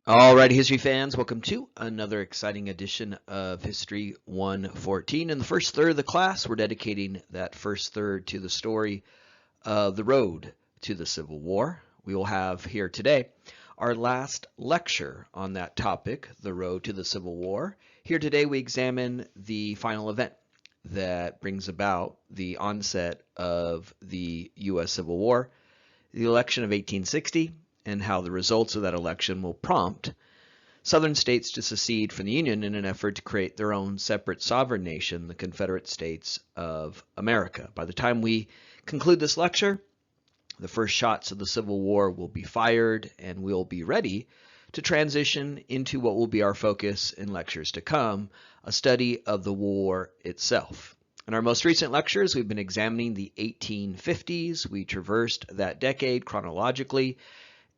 All right, history fans, welcome to another exciting edition of History 114. In the first third of the class, we're dedicating that first third to the story of the road to the Civil War. We will have here today our last lecture on that topic, the road to the Civil War. Here today we examine the final event that brings about the onset of the U.S. Civil War, the election of 1860, and how the results of that election will prompt Southern states to secede from the Union in an effort to create their own separate sovereign nation, the Confederate States of America. By the time we conclude this lecture, the first shots of the Civil War will be fired, and we'll be ready to transition into what will be our focus in lectures to come, a study of the war itself. In our most recent lectures, we've been examining the 1850s. We traversed that decade chronologically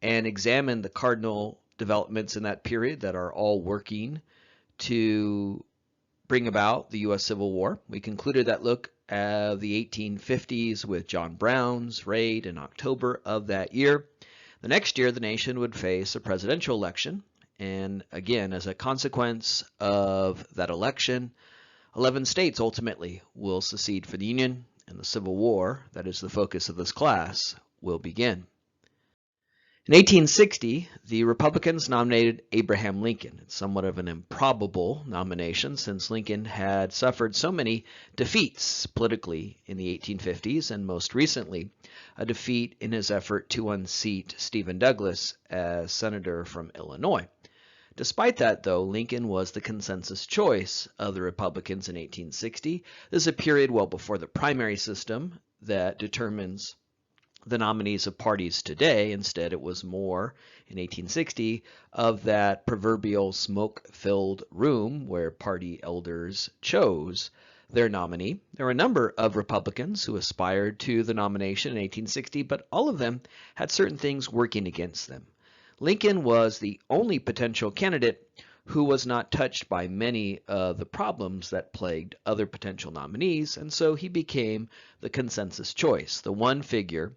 and examine the cardinal developments in that period that are all working to bring about the U.S. Civil War. We concluded that look at the 1850s with John Brown's raid in October of that year. The next year, the nation would face a presidential election, and again, as a consequence of that election, 11 states ultimately will secede from the Union, and the Civil War, that is the focus of this class, will begin. In 1860, the Republicans nominated Abraham Lincoln. It's somewhat of an improbable nomination since Lincoln had suffered so many defeats politically in the 1850s, and most recently, a defeat in his effort to unseat Stephen Douglas as senator from Illinois. Despite that, though, Lincoln was the consensus choice of the Republicans in 1860. This is a period well before the primary system that determines the nominees of parties today. Instead, it was more in 1860 of that proverbial smoke-filled room where party elders chose their nominee. There were a number of Republicans who aspired to the nomination in 1860, but all of them had certain things working against them. Lincoln was the only potential candidate who was not touched by many of the problems that plagued other potential nominees, and so he became the consensus choice, the one figure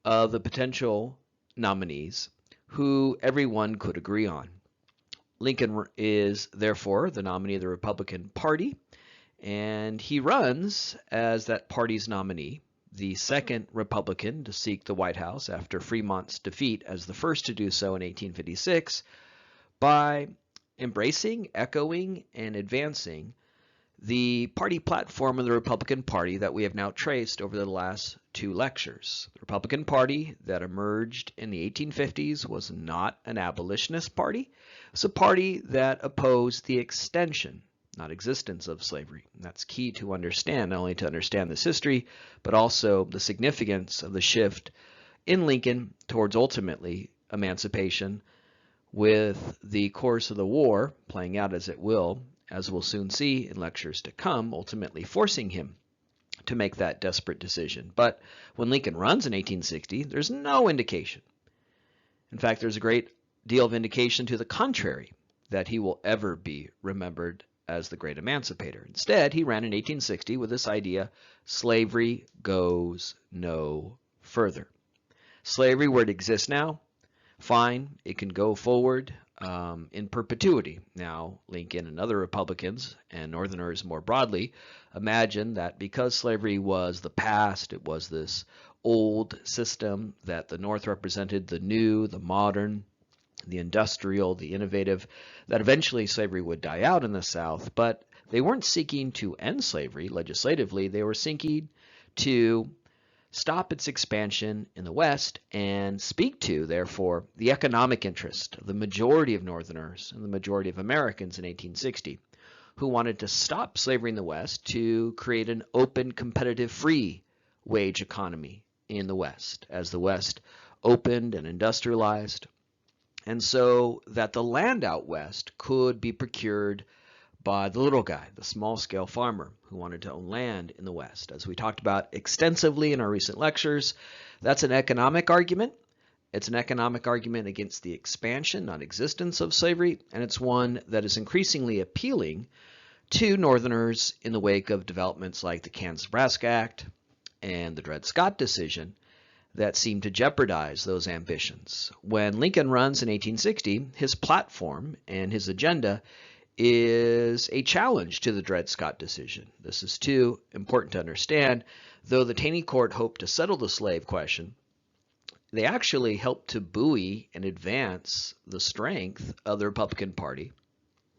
of the potential nominees who everyone could agree on. Lincoln is therefore the nominee of the Republican Party, and he runs as that party's nominee, the second Republican to seek the White House after Fremont's defeat as the first to do so in 1856, by embracing, echoing, and advancing the party platform of the Republican Party that we have now traced over the last two lectures. The Republican Party that emerged in the 1850s was not an abolitionist party. It was a party that opposed the extension, not existence, of slavery. And that's key to understand, not only to understand this history, but also the significance of the shift in Lincoln towards ultimately emancipation, with the course of the war playing out as it will, as we'll soon see in lectures to come, ultimately forcing him to make that desperate decision. But when Lincoln runs in 1860, there's no indication. In fact, there's a great deal of indication to the contrary that he will ever be remembered as the great emancipator. Instead, he ran in 1860 with this idea: slavery goes no further. Slavery, where it exists now, fine, it can go forward in perpetuity. Now, Lincoln and other Republicans and Northerners more broadly imagined that because slavery was the past, it was this old system, that the North represented the new, the modern, the industrial, the innovative, that eventually slavery would die out in the South. But they weren't seeking to end slavery legislatively. They were seeking to stop its expansion in the West and speak to, therefore, the economic interest of the majority of Northerners and the majority of Americans in 1860, who wanted to stop slavery in the West to create an open, competitive, free wage economy in the West, as the West opened and industrialized, and so that the land out West could be procured by the little guy, the small-scale farmer who wanted to own land in the West. As we talked about extensively in our recent lectures, that's an economic argument. It's an economic argument against the expansion, non-existence of slavery, and it's one that is increasingly appealing to Northerners in the wake of developments like the Kansas-Nebraska Act and the Dred Scott decision that seemed to jeopardize those ambitions. When Lincoln runs in 1860, his platform and his agenda is a challenge to the Dred Scott decision. This is too important to understand. Though the Taney Court hoped to settle the slave question, they actually helped to buoy and advance the strength of the Republican Party,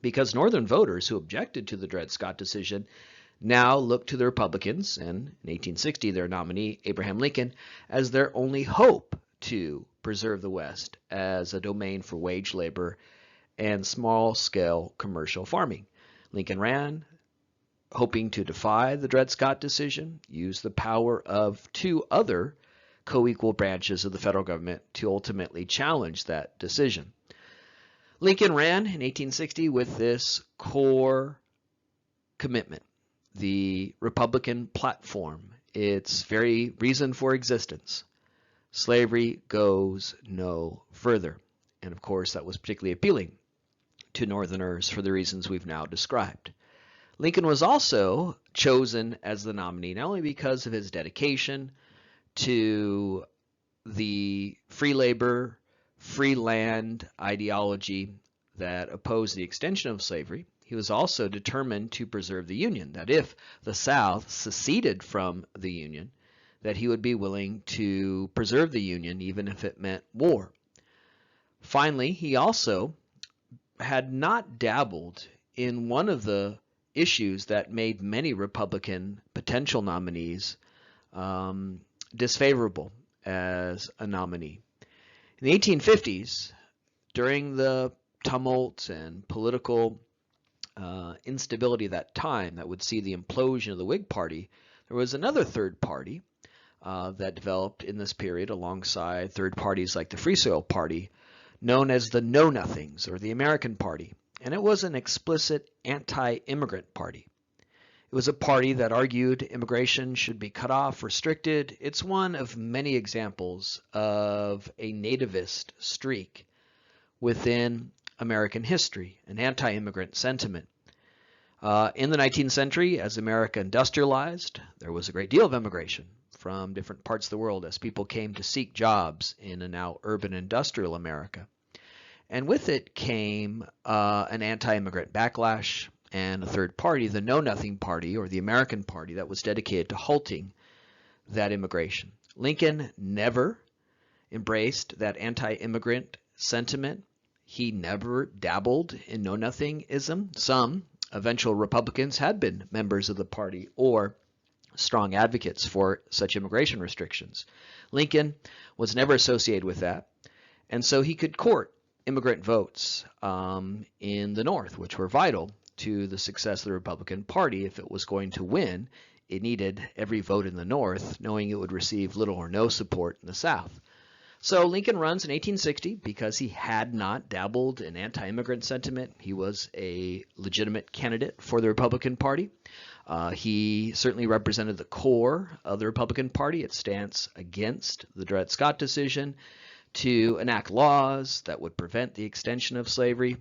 because Northern voters who objected to the Dred Scott decision now looked to the Republicans, and in 1860 their nominee, Abraham Lincoln, as their only hope to preserve the West as a domain for wage labor and small-scale commercial farming. Lincoln ran hoping to defy the Dred Scott decision, use the power of two other co-equal branches of the federal government to ultimately challenge that decision. Lincoln ran in 1860 with this core commitment, the Republican platform, its very reason for existence. Slavery goes no further. And of course, that was particularly appealing to Northerners for the reasons we've now described. Lincoln was also chosen as the nominee not only because of his dedication to the free labor, free land ideology that opposed the extension of slavery. He was also determined to preserve the Union, that if the South seceded from the Union, that he would be willing to preserve the Union even if it meant war. Finally, he also had not dabbled in one of the issues that made many Republican potential nominees disfavorable as a nominee. In the 1850s, during the tumult and political instability of that time that would see the implosion of the Whig Party, there was another third party that developed in this period alongside third parties like the Free Soil Party, known as the Know-Nothings, or the American Party, and it was an explicit anti-immigrant party. It was a party that argued immigration should be cut off, restricted. It's one of many examples of a nativist streak within American history, an anti-immigrant sentiment. In the 19th century, as America industrialized, there was a great deal of immigration from different parts of the world as people came to seek jobs in a now urban industrial America. And with it came an anti-immigrant backlash and a third party, the Know-Nothing Party, or the American Party, that was dedicated to halting that immigration. Lincoln never embraced that anti-immigrant sentiment. He never dabbled in Know-Nothingism. Some eventual Republicans had been members of the party or strong advocates for such immigration restrictions. Lincoln was never associated with that, and so he could court immigrant votes in the North, which were vital to the success of the Republican Party. If it was going to win, it needed every vote in the North, knowing it would receive little or no support in the South. So Lincoln runs in 1860 because he had not dabbled in anti-immigrant sentiment. He was a legitimate candidate for the Republican Party. He certainly represented the core of the Republican Party, its stance against the Dred Scott decision to enact laws that would prevent the extension of slavery.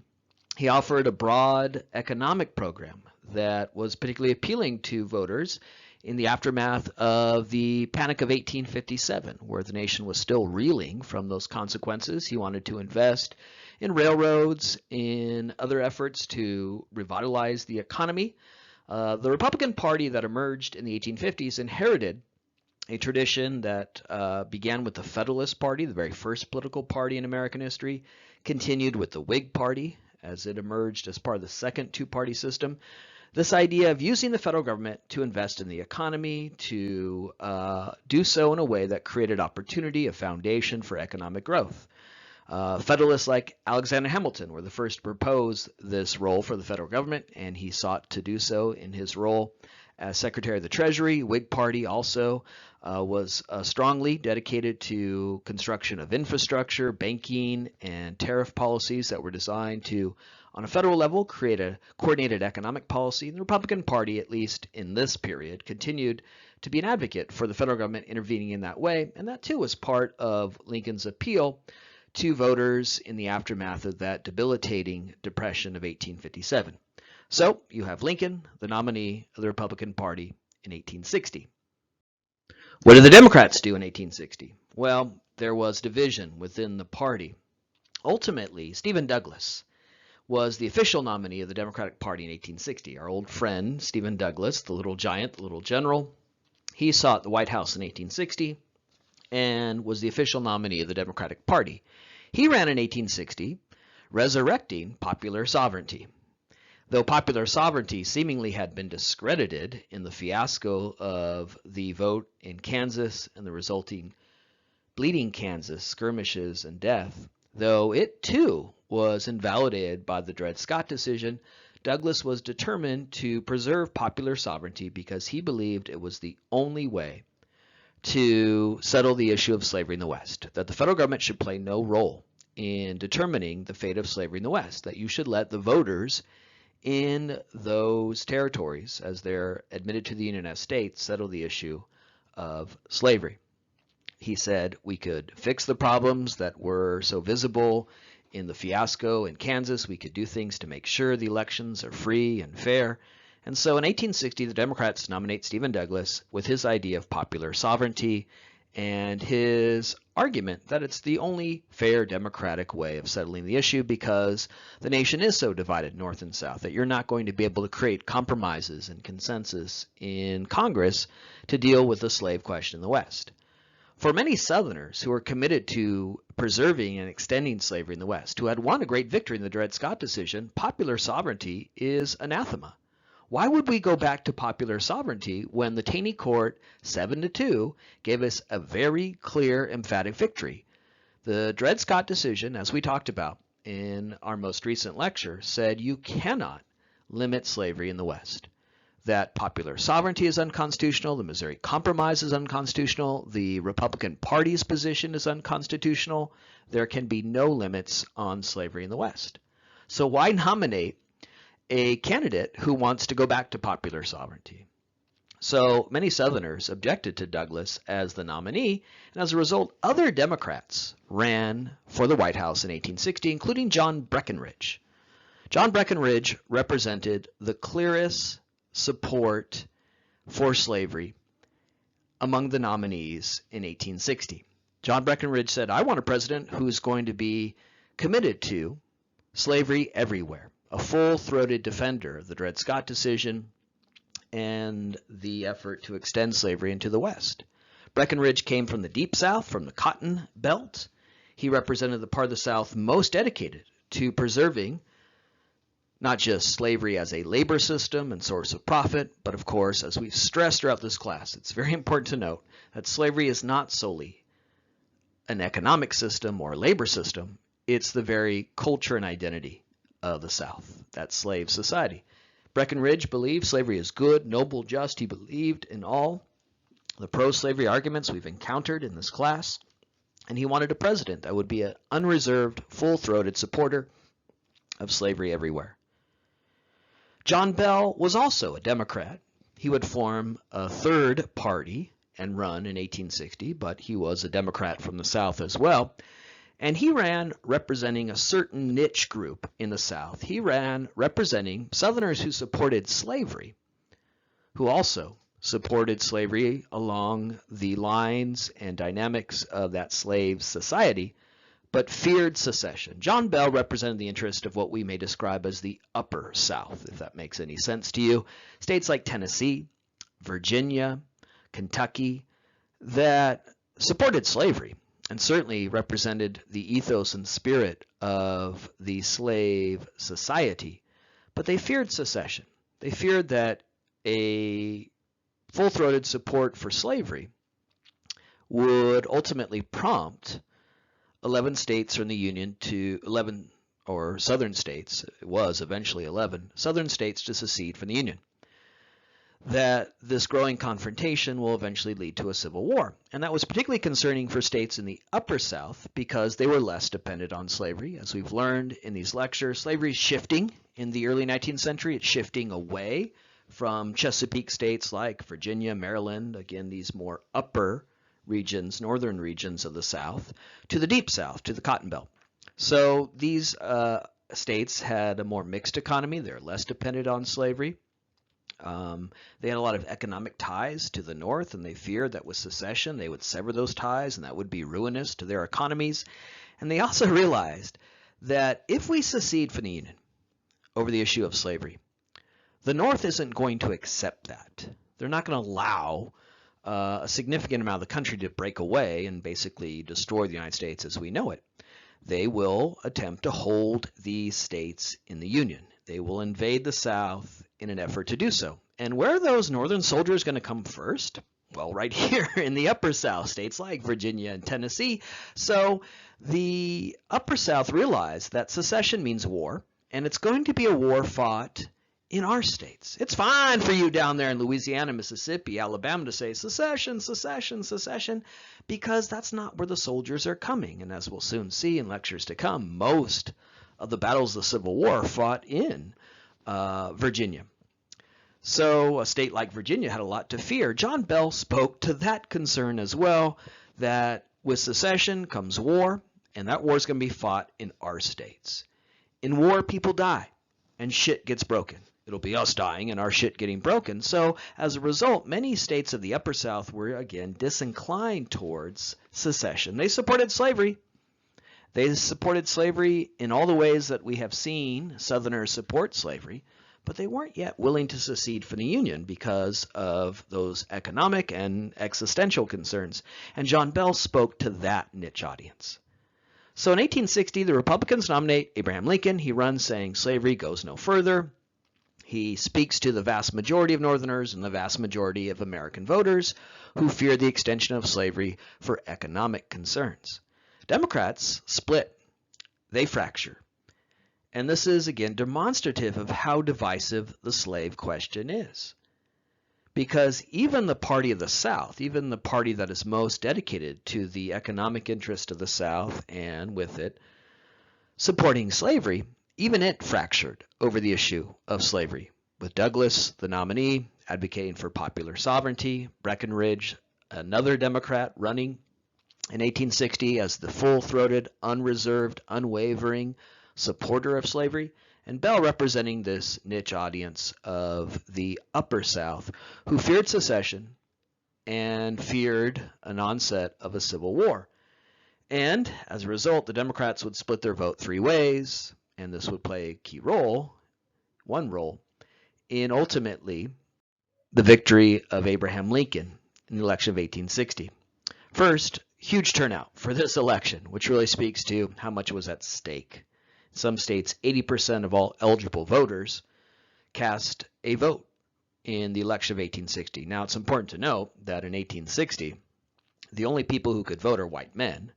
He offered a broad economic program that was particularly appealing to voters in the aftermath of the Panic of 1857, where the nation was still reeling from those consequences. He wanted to invest in railroads, in other efforts to revitalize the economy. The Republican Party that emerged in the 1850s inherited a tradition that began with the Federalist Party, the very first political party in American history, continued with the Whig Party as it emerged as part of the second two-party system. This idea of using the federal government to invest in the economy, to do so in a way that created opportunity, a foundation for economic growth. Federalists like Alexander Hamilton were the first to propose this role for the federal government, and he sought to do so in his role as Secretary of the Treasury. Whig Party also was strongly dedicated to construction of infrastructure, banking, and tariff policies that were designed to, on a federal level, create a coordinated economic policy. The Republican Party, at least in this period, continued to be an advocate for the federal government intervening in that way, and that too was part of Lincoln's appeal to voters in the aftermath of that debilitating Depression of 1857. So you have Lincoln, the nominee of the Republican Party in 1860. What did the Democrats do in 1860? Well, there was division within the party. Ultimately, Stephen Douglas was the official nominee of the Democratic Party in 1860. Our old friend, Stephen Douglas, the little giant, the little general, he sought the White House in 1860 and was the official nominee of the Democratic Party. He ran in 1860, resurrecting popular sovereignty. Though popular sovereignty seemingly had been discredited in the fiasco of the vote in Kansas and the resulting Bleeding Kansas skirmishes and death, though it too was invalidated by the Dred Scott decision, Douglas was determined to preserve popular sovereignty because he believed it was the only way to settle the issue of slavery in the West, that the federal government should play no role in determining the fate of slavery in the West, that you should let the voters in those territories, as they're admitted to the Union as states, settle the issue of slavery. He said we could fix the problems that were so visible in the fiasco in Kansas. We could do things to make sure the elections are free and fair. And so in 1860, the Democrats nominate Stephen Douglas with his idea of popular sovereignty and his argument that it's the only fair democratic way of settling the issue because the nation is so divided north and south that you're not going to be able to create compromises and consensus in Congress to deal with the slave question in the West. For many Southerners who were committed to preserving and extending slavery in the West, who had won a great victory in the Dred Scott decision, popular sovereignty is anathema. Why would we go back to popular sovereignty when the Taney Court 7-2 gave us a very clear, emphatic victory? The Dred Scott decision, as we talked about in our most recent lecture, said you cannot limit slavery in the West. That popular sovereignty is unconstitutional, the Missouri Compromise is unconstitutional, the Republican Party's position is unconstitutional. There can be no limits on slavery in the West. So why nominate a candidate who wants to go back to popular sovereignty? So many Southerners objected to Douglas as the nominee, and as a result, other Democrats ran for the White House in 1860, including John Breckinridge. John Breckinridge represented the clearest support for slavery among the nominees in 1860. John Breckinridge said, I want a president who's going to be committed to slavery everywhere, a full-throated defender of the Dred Scott decision and the effort to extend slavery into the West. Breckinridge came from the Deep South, from the Cotton Belt. He represented the part of the South most dedicated to preserving not just slavery as a labor system and source of profit, but of course, as we've stressed throughout this class, it's very important to note that slavery is not solely an economic system or a labor system. It's the very culture and identity of the South, that slave society. Breckinridge believed slavery is good, noble, just. He believed in all the pro-slavery arguments we've encountered in this class, and he wanted a president that would be an unreserved, full-throated supporter of slavery everywhere. John Bell was also a Democrat. He would form a third party and run in 1860, but he was a Democrat from the South as well. And he ran representing a certain niche group in the South. He ran representing Southerners who supported slavery, who also supported slavery along the lines and dynamics of that slave society, but feared secession. John Bell represented the interest of what we may describe as the Upper South, if that makes any sense to you. States like Tennessee, Virginia, Kentucky, that supported slavery and certainly represented the ethos and spirit of the slave society, but they feared secession. They feared that a full-throated support for slavery would ultimately prompt 11 states from the Union to 11, or Southern states, it was eventually 11, Southern states to secede from the Union. That this growing confrontation will eventually lead to a civil war. And that was particularly concerning for states in the Upper South because they were less dependent on slavery. As we've learned in these lectures, slavery is shifting in the early 19th century. It's shifting away from Chesapeake states like Virginia, Maryland, again, these more upper regions, northern regions of the South, to the Deep South, to the Cotton Belt. So these states had a more mixed economy. They're less dependent on slavery. They had a lot of economic ties to the North, and they feared that with secession they would sever those ties, and that would be ruinous to their economies. And they also realized that if we secede from the Union over the issue of slavery, the North isn't going to accept that. They're not going to allow a significant amount of the country to break away and basically destroy the United States as we know it. They will attempt to hold these states in the Union. They will invade the South in an effort to do so. And where are those Northern soldiers going to come first? Well, right here in the Upper South, states like Virginia and Tennessee. So the Upper South realized that secession means war, and it's going to be a war fought in our states. It's fine for you down there in Louisiana, Mississippi, Alabama to say secession, secession, secession, because that's not where the soldiers are coming. And as we'll soon see in lectures to come, most of the battles of the Civil War fought in Virginia. So a state like Virginia had a lot to fear. John Bell spoke to that concern as well, that with secession comes war, and that war is going to be fought in our states. In war, people die, and shit gets broken. It'll be us dying and our shit getting broken. So as a result, many states of the Upper South were again disinclined towards secession. They supported slavery. They supported slavery in all the ways that we have seen Southerners support slavery, but they weren't yet willing to secede from the Union because of those economic and existential concerns. And John Bell spoke to that niche audience. So in 1860, the Republicans nominate Abraham Lincoln. He runs saying slavery goes no further. He speaks to the vast majority of Northerners and the vast majority of American voters who fear the extension of slavery for economic concerns. Democrats split. They fracture. And this is, again, demonstrative of how divisive the slave question is. Because even the party of the South, even the party that is most dedicated to the economic interest of the South and with it supporting slavery, even it fractured over the issue of slavery, with Douglas, the nominee, advocating for popular sovereignty, Breckinridge, another Democrat, running in 1860 as the full-throated, unreserved, unwavering supporter of slavery, and Bell representing this niche audience of the Upper South who feared secession and feared an onset of a civil war. And as a result, the Democrats would split their vote three ways, and this would play a key role, one role, in ultimately the victory of Abraham Lincoln in the election of 1860. First, huge turnout for this election, which really speaks to how much was at stake. In some states, 80% of all eligible voters cast a vote in the election of 1860. Now, it's important to note that in 1860, the only people who could vote are white men.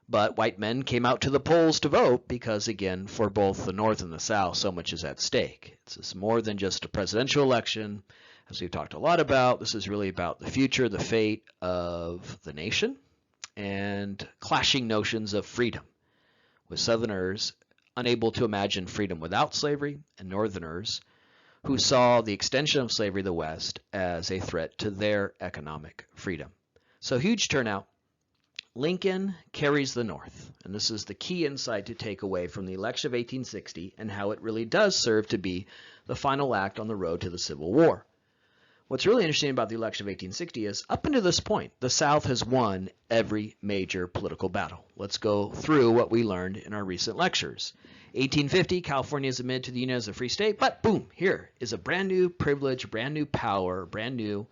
But white men came out to the polls to vote because, again, for both the North and the South, so much is at stake. It's more than just a presidential election, as we've talked a lot about. This is really about the future, the fate of the nation, and clashing notions of freedom, with Southerners unable to imagine freedom without slavery, and Northerners who saw the extension of slavery to the West as a threat to their economic freedom. So huge turnout. Lincoln carries the North, and this is the key insight to take away from the election of 1860 and how it really does serve to be the final act on the road to the Civil War. What's really interesting about the election of 1860 is, up until this point, the South has won every major political battle. Let's go through what we learned in our recent lectures. 1850, California is admitted to the Union as a free state, but boom, here is a brand new privilege, brand new power, brand new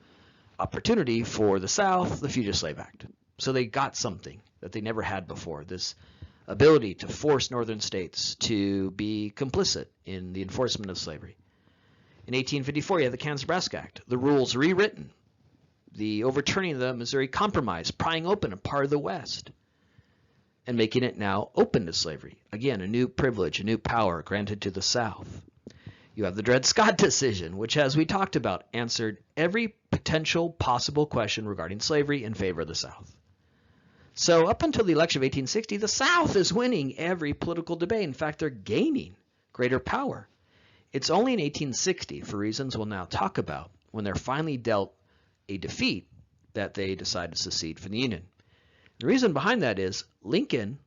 opportunity for the South, the Fugitive Slave Act. So they got something that they never had before, this ability to force northern states to be complicit in the enforcement of slavery. In 1854, you have the Kansas-Nebraska Act, the rules rewritten, the overturning of the Missouri Compromise, prying open a part of the West, and making it now open to slavery. Again, a new privilege, a new power granted to the South. You have the Dred Scott decision, which, as we talked about, answered every potential possible question regarding slavery in favor of the South. So up until the election of 1860, the South is winning every political debate. In fact, they're gaining greater power. It's only in 1860, for reasons we'll now talk about, when they're finally dealt a defeat, that they decide to secede from the Union. The reason behind that is Lincoln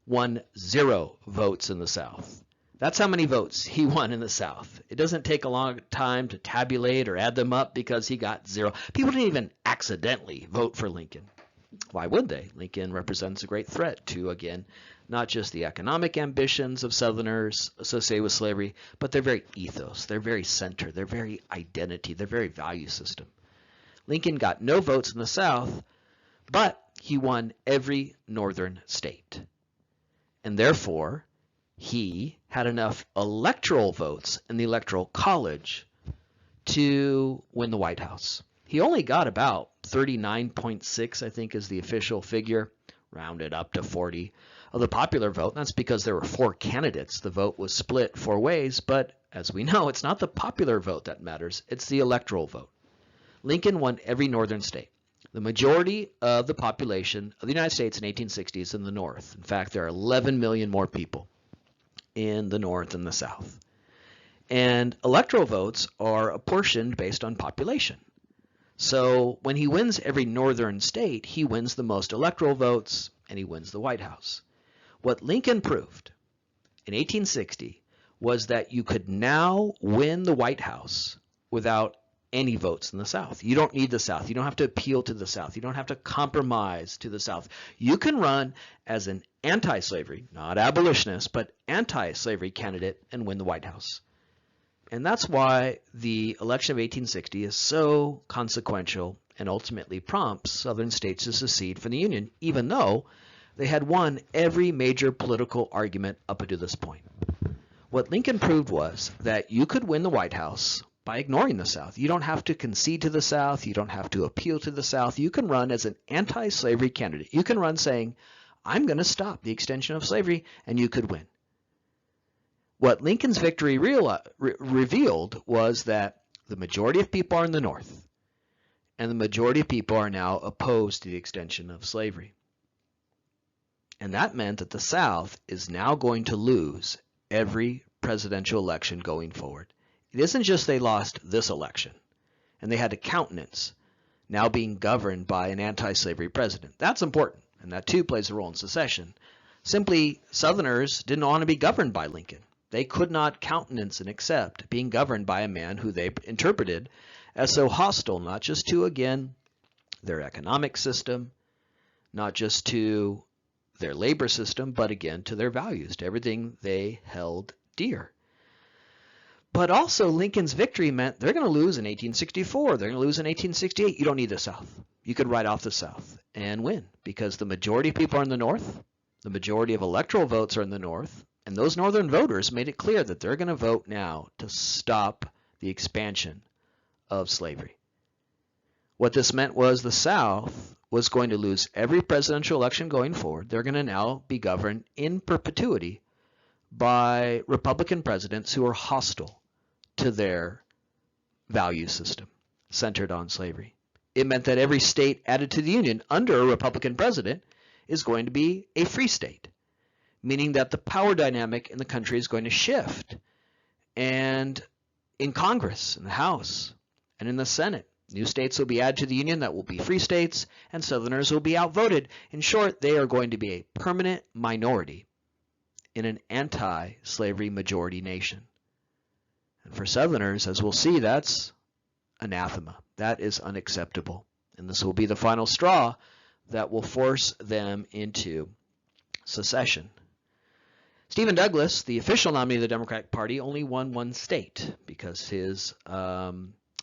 won 0 votes in the South. That's how many votes he won in the South. It doesn't take a long time to tabulate or add them up because he got 0. People didn't even accidentally vote for Lincoln. Why would they? Lincoln represents a great threat to, again, not just the economic ambitions of Southerners associated with slavery, but their very ethos, their very center, their very identity, their very value system. Lincoln got no votes in the South, but he won every northern state. And therefore, he had enough electoral votes in the Electoral College to win the White House. He only got about 39.6, I think is the official figure, rounded up to 40, of the popular vote. That's because there were 4 candidates. The vote was split 4 ways, but as we know, it's not the popular vote that matters, it's the electoral vote. Lincoln won every northern state. The majority of the population of the United States in 1860 is in the North. In fact, there are 11 million more people in the North and the South. And electoral votes are apportioned based on population. So when he wins every northern state, he wins the most electoral votes and he wins the White House. What Lincoln proved in 1860 was that you could now win the White House without any votes in the South. You don't need the South. You don't have to appeal to the South. You don't have to compromise to the South. You can run as an anti-slavery, not abolitionist, but anti-slavery candidate and win the White House. And that's why the election of 1860 is so consequential and ultimately prompts Southern states to secede from the Union, even though they had won every major political argument up until this point. What Lincoln proved was that you could win the White House by ignoring the South. You don't have to concede to the South. You don't have to appeal to the South. You can run as an anti-slavery candidate. You can run saying, I'm going to stop the extension of slavery, and you could win. What Lincoln's victory revealed was that the majority of people are in the North, and the majority of people are now opposed to the extension of slavery. And that meant that the South is now going to lose every presidential election going forward. It isn't just they lost this election, and they had to countenance now being governed by an anti-slavery president. That's important, and that too plays a role in secession. Simply, Southerners didn't want to be governed by Lincoln. They could not countenance and accept being governed by a man who they interpreted as so hostile, not just to, again, their economic system, not just to their labor system, but again to their values, to everything they held dear. But also Lincoln's victory meant they're going to lose in 1864, they're going to lose in 1868. You don't need the South. You could write off the South and win because the majority of people are in the North, the majority of electoral votes are in the North, and those Northern voters made it clear that they're going to vote now to stop the expansion of slavery. What this meant was the South was going to lose every presidential election going forward. They're going to now be governed in perpetuity by Republican presidents who are hostile to their value system centered on slavery. It meant that every state added to the Union under a Republican president is going to be a free state, meaning that the power dynamic in the country is going to shift. And in Congress, in the House, and in the Senate, new states will be added to the Union that will be free states, and Southerners will be outvoted. In short, they are going to be a permanent minority in an anti-slavery majority nation. And for Southerners, as we'll see, that's anathema. That is unacceptable. And this will be the final straw that will force them into secession. Stephen Douglas, the official nominee of the Democratic Party, only won 1 state because his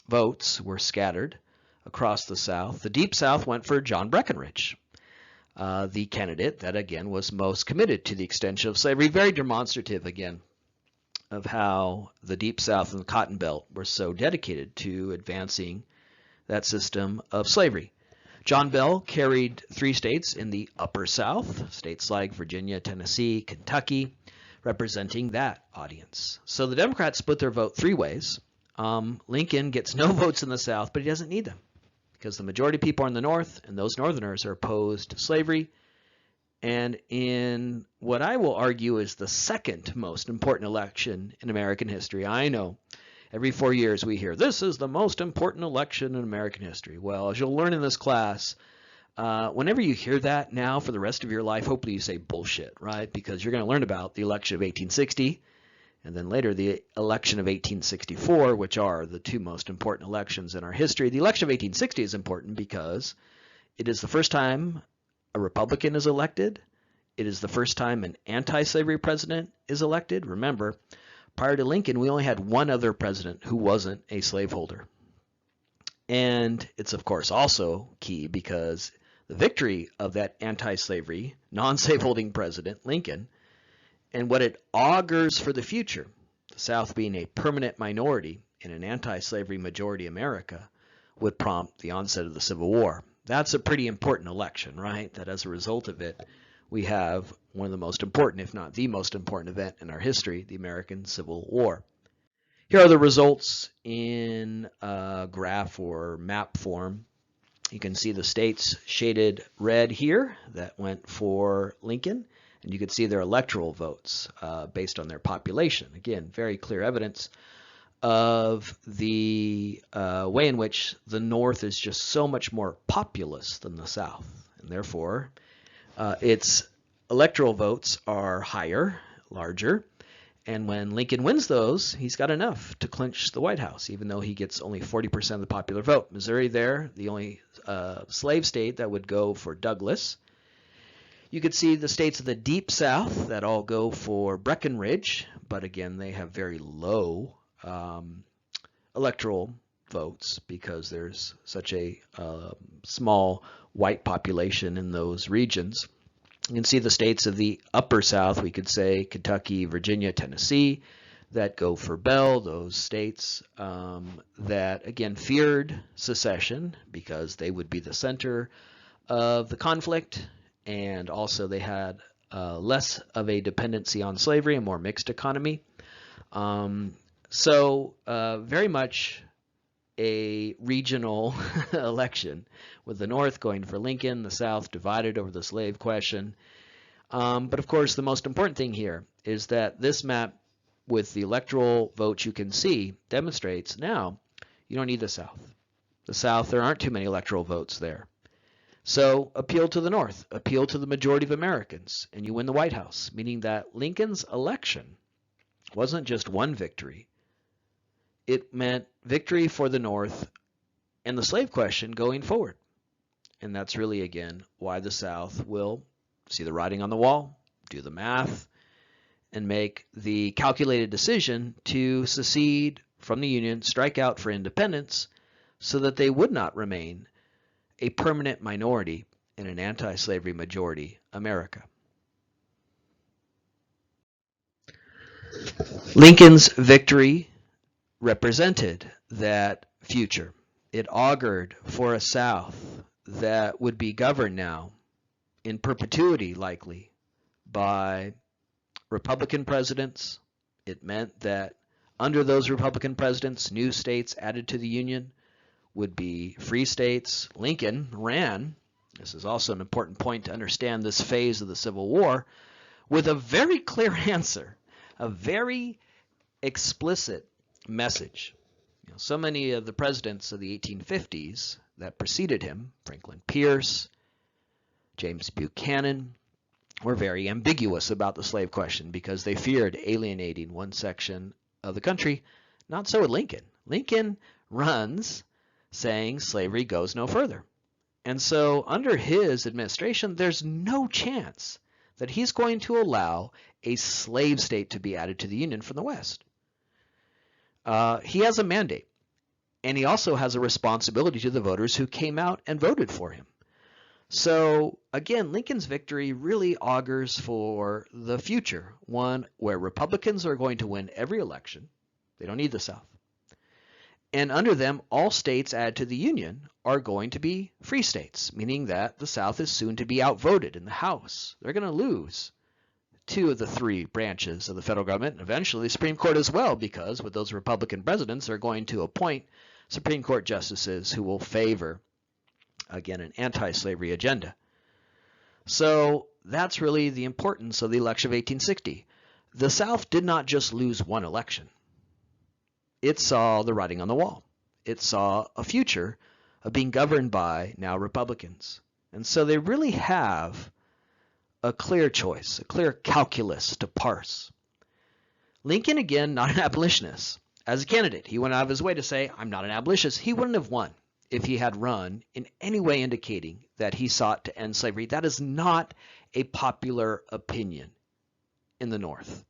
votes were scattered across the South. The Deep South went for John Breckinridge, the candidate that, again, was most committed to the extension of slavery. Very demonstrative, again, of how the Deep South and the Cotton Belt were so dedicated to advancing that system of slavery. John Bell carried 3 states in the Upper South, states like Virginia, Tennessee, Kentucky, representing that audience. So the Democrats split their vote 3 ways. Lincoln gets no votes in the South, but he doesn't need them because the majority of people are in the North, and those Northerners are opposed to slavery. And in what I will argue is the second most important election in American history, I know every 4 years we hear, this is the most important election in American history. Well, as you'll learn in this class, whenever you hear that now for the rest of your life, hopefully you say bullshit, right? Because you're going to learn about the election of 1860 And then later, the election of 1864, which are the two most important elections in our history. The election of 1860 is important because it is the first time a Republican is elected. It is the first time an anti-slavery president is elected. Remember, prior to Lincoln, we only had one other president who wasn't a slaveholder. And it's, of course, also key because the victory of that anti-slavery, non-slaveholding president, Lincoln, and what it augurs for the future, the South being a permanent minority in an anti-slavery majority America, would prompt the onset of the Civil War. That's a pretty important election, right? That as a result of it, we have one of the most important, if not the most important event in our history, the American Civil War. Here are the results in graph or map form. You can see the states shaded red here that went for Lincoln, and you can see their electoral votes based on their population. Again, very clear evidence of the way in which the North is just so much more populous than the South, and therefore its electoral votes are higher, larger, and when Lincoln wins those, he's got enough to clinch the White House, even though he gets only 40% of the popular vote. Missouri there, the only slave state that would go for Douglas. You could see the states of the Deep South that all go for Breckinridge, but again, they have very low electoral votes because there's such a small white population in those regions. You can see the states of the Upper South, we could say Kentucky, Virginia, Tennessee, that go for Bell, those states that, again, feared secession because they would be the center of the conflict, and also they had less of a dependency on slavery, a more mixed economy. So very much a regional election, with the North going for Lincoln, the South divided over the slave question. But of course, the most important thing here is that this map with the electoral votes you can see demonstrates now you don't need the South. The South, there aren't too many electoral votes there. So appeal to the North, appeal to the majority of Americans, and you win the White House, meaning that Lincoln's election wasn't just one victory. It meant victory for the North and the slave question going forward. And that's really, again, why the South will see the writing on the wall, do the math, and make the calculated decision to secede from the Union, strike out for independence, so that they would not remain a permanent minority in an anti-slavery majority America. Lincoln's victory represented that future. It augured for a South that would be governed now in perpetuity, likely, by Republican presidents. It meant that under those Republican presidents, new states added to the Union would be free states. Lincoln ran, this is also an important point to understand this phase of the Civil War, with a very clear answer, a very explicit message. So many of the presidents of the 1850s that preceded him, Franklin Pierce, James Buchanan, were very ambiguous about the slave question because they feared alienating one section of the country. Not so with Lincoln. Lincoln runs saying slavery goes no further. And so under his administration, there's no chance that he's going to allow a slave state to be added to the Union from the West. He has a mandate, and he also has a responsibility to the voters who came out and voted for him. So again, Lincoln's victory really augurs for the future, one where Republicans are going to win every election. They don't need the South. And under them, all states added to the Union are going to be free states, meaning that the South is soon to be outvoted in the House. They're going to lose two of the three branches of the federal government, and eventually the Supreme Court as well, because with those Republican presidents, they're going to appoint Supreme Court justices who will favor, again, an anti-slavery agenda. So that's really the importance of the election of 1860. The South did not just lose one election. It saw the writing on the wall. It saw a future of being governed by now Republicans. And so they really have a clear choice, a clear calculus to parse. Lincoln, again, not an abolitionist. As a candidate, he went out of his way to say, I'm not an abolitionist. He wouldn't have won if he had run in any way indicating that he sought to end slavery. That is not a popular opinion in the North.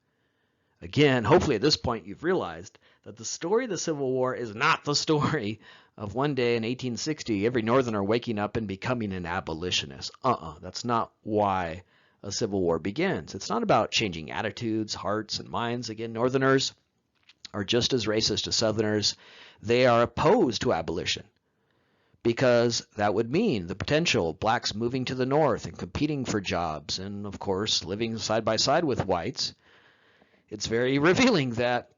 Again, hopefully at this point you've realized that the story of the Civil War is not the story of one day in 1860 every Northerner waking up and becoming an abolitionist. That's not why a Civil War begins. It's not about changing attitudes, hearts, and minds. Again, Northerners are just as racist as Southerners. They are opposed to abolition because that would mean the potential of blacks moving to the North and competing for jobs and, of course, living side by side with whites. It's very revealing that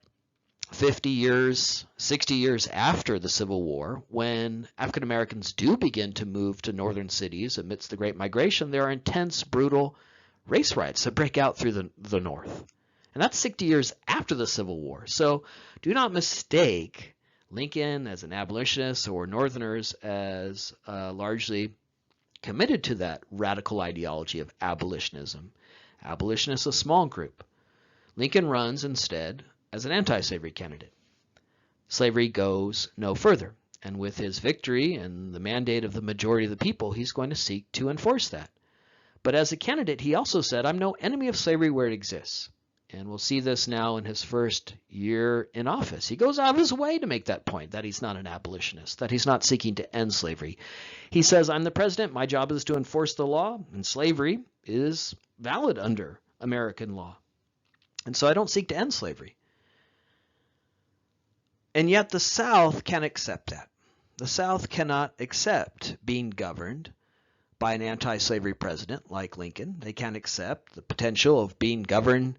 50 years, 60 years after the Civil War, when African Americans do begin to move to northern cities amidst the Great Migration, there are intense, brutal race riots that break out through the North. And that's 60 years after the Civil War. So do not mistake Lincoln as an abolitionist or Northerners as largely committed to that radical ideology of abolitionism. Abolitionists, a small group. Lincoln runs instead as an anti-slavery candidate. Slavery goes no further. And with his victory and the mandate of the majority of the people, he's going to seek to enforce that. But as a candidate, he also said, I'm no enemy of slavery where it exists. And we'll see this now in his first year in office. He goes out of his way to make that point, that he's not an abolitionist, that he's not seeking to end slavery. He says, I'm the president, my job is to enforce the law, and slavery is valid under American law. And so I don't seek to end slavery. And yet the South can't accept that. The South cannot accept being governed by an anti-slavery president like Lincoln. They can't accept the potential of being governed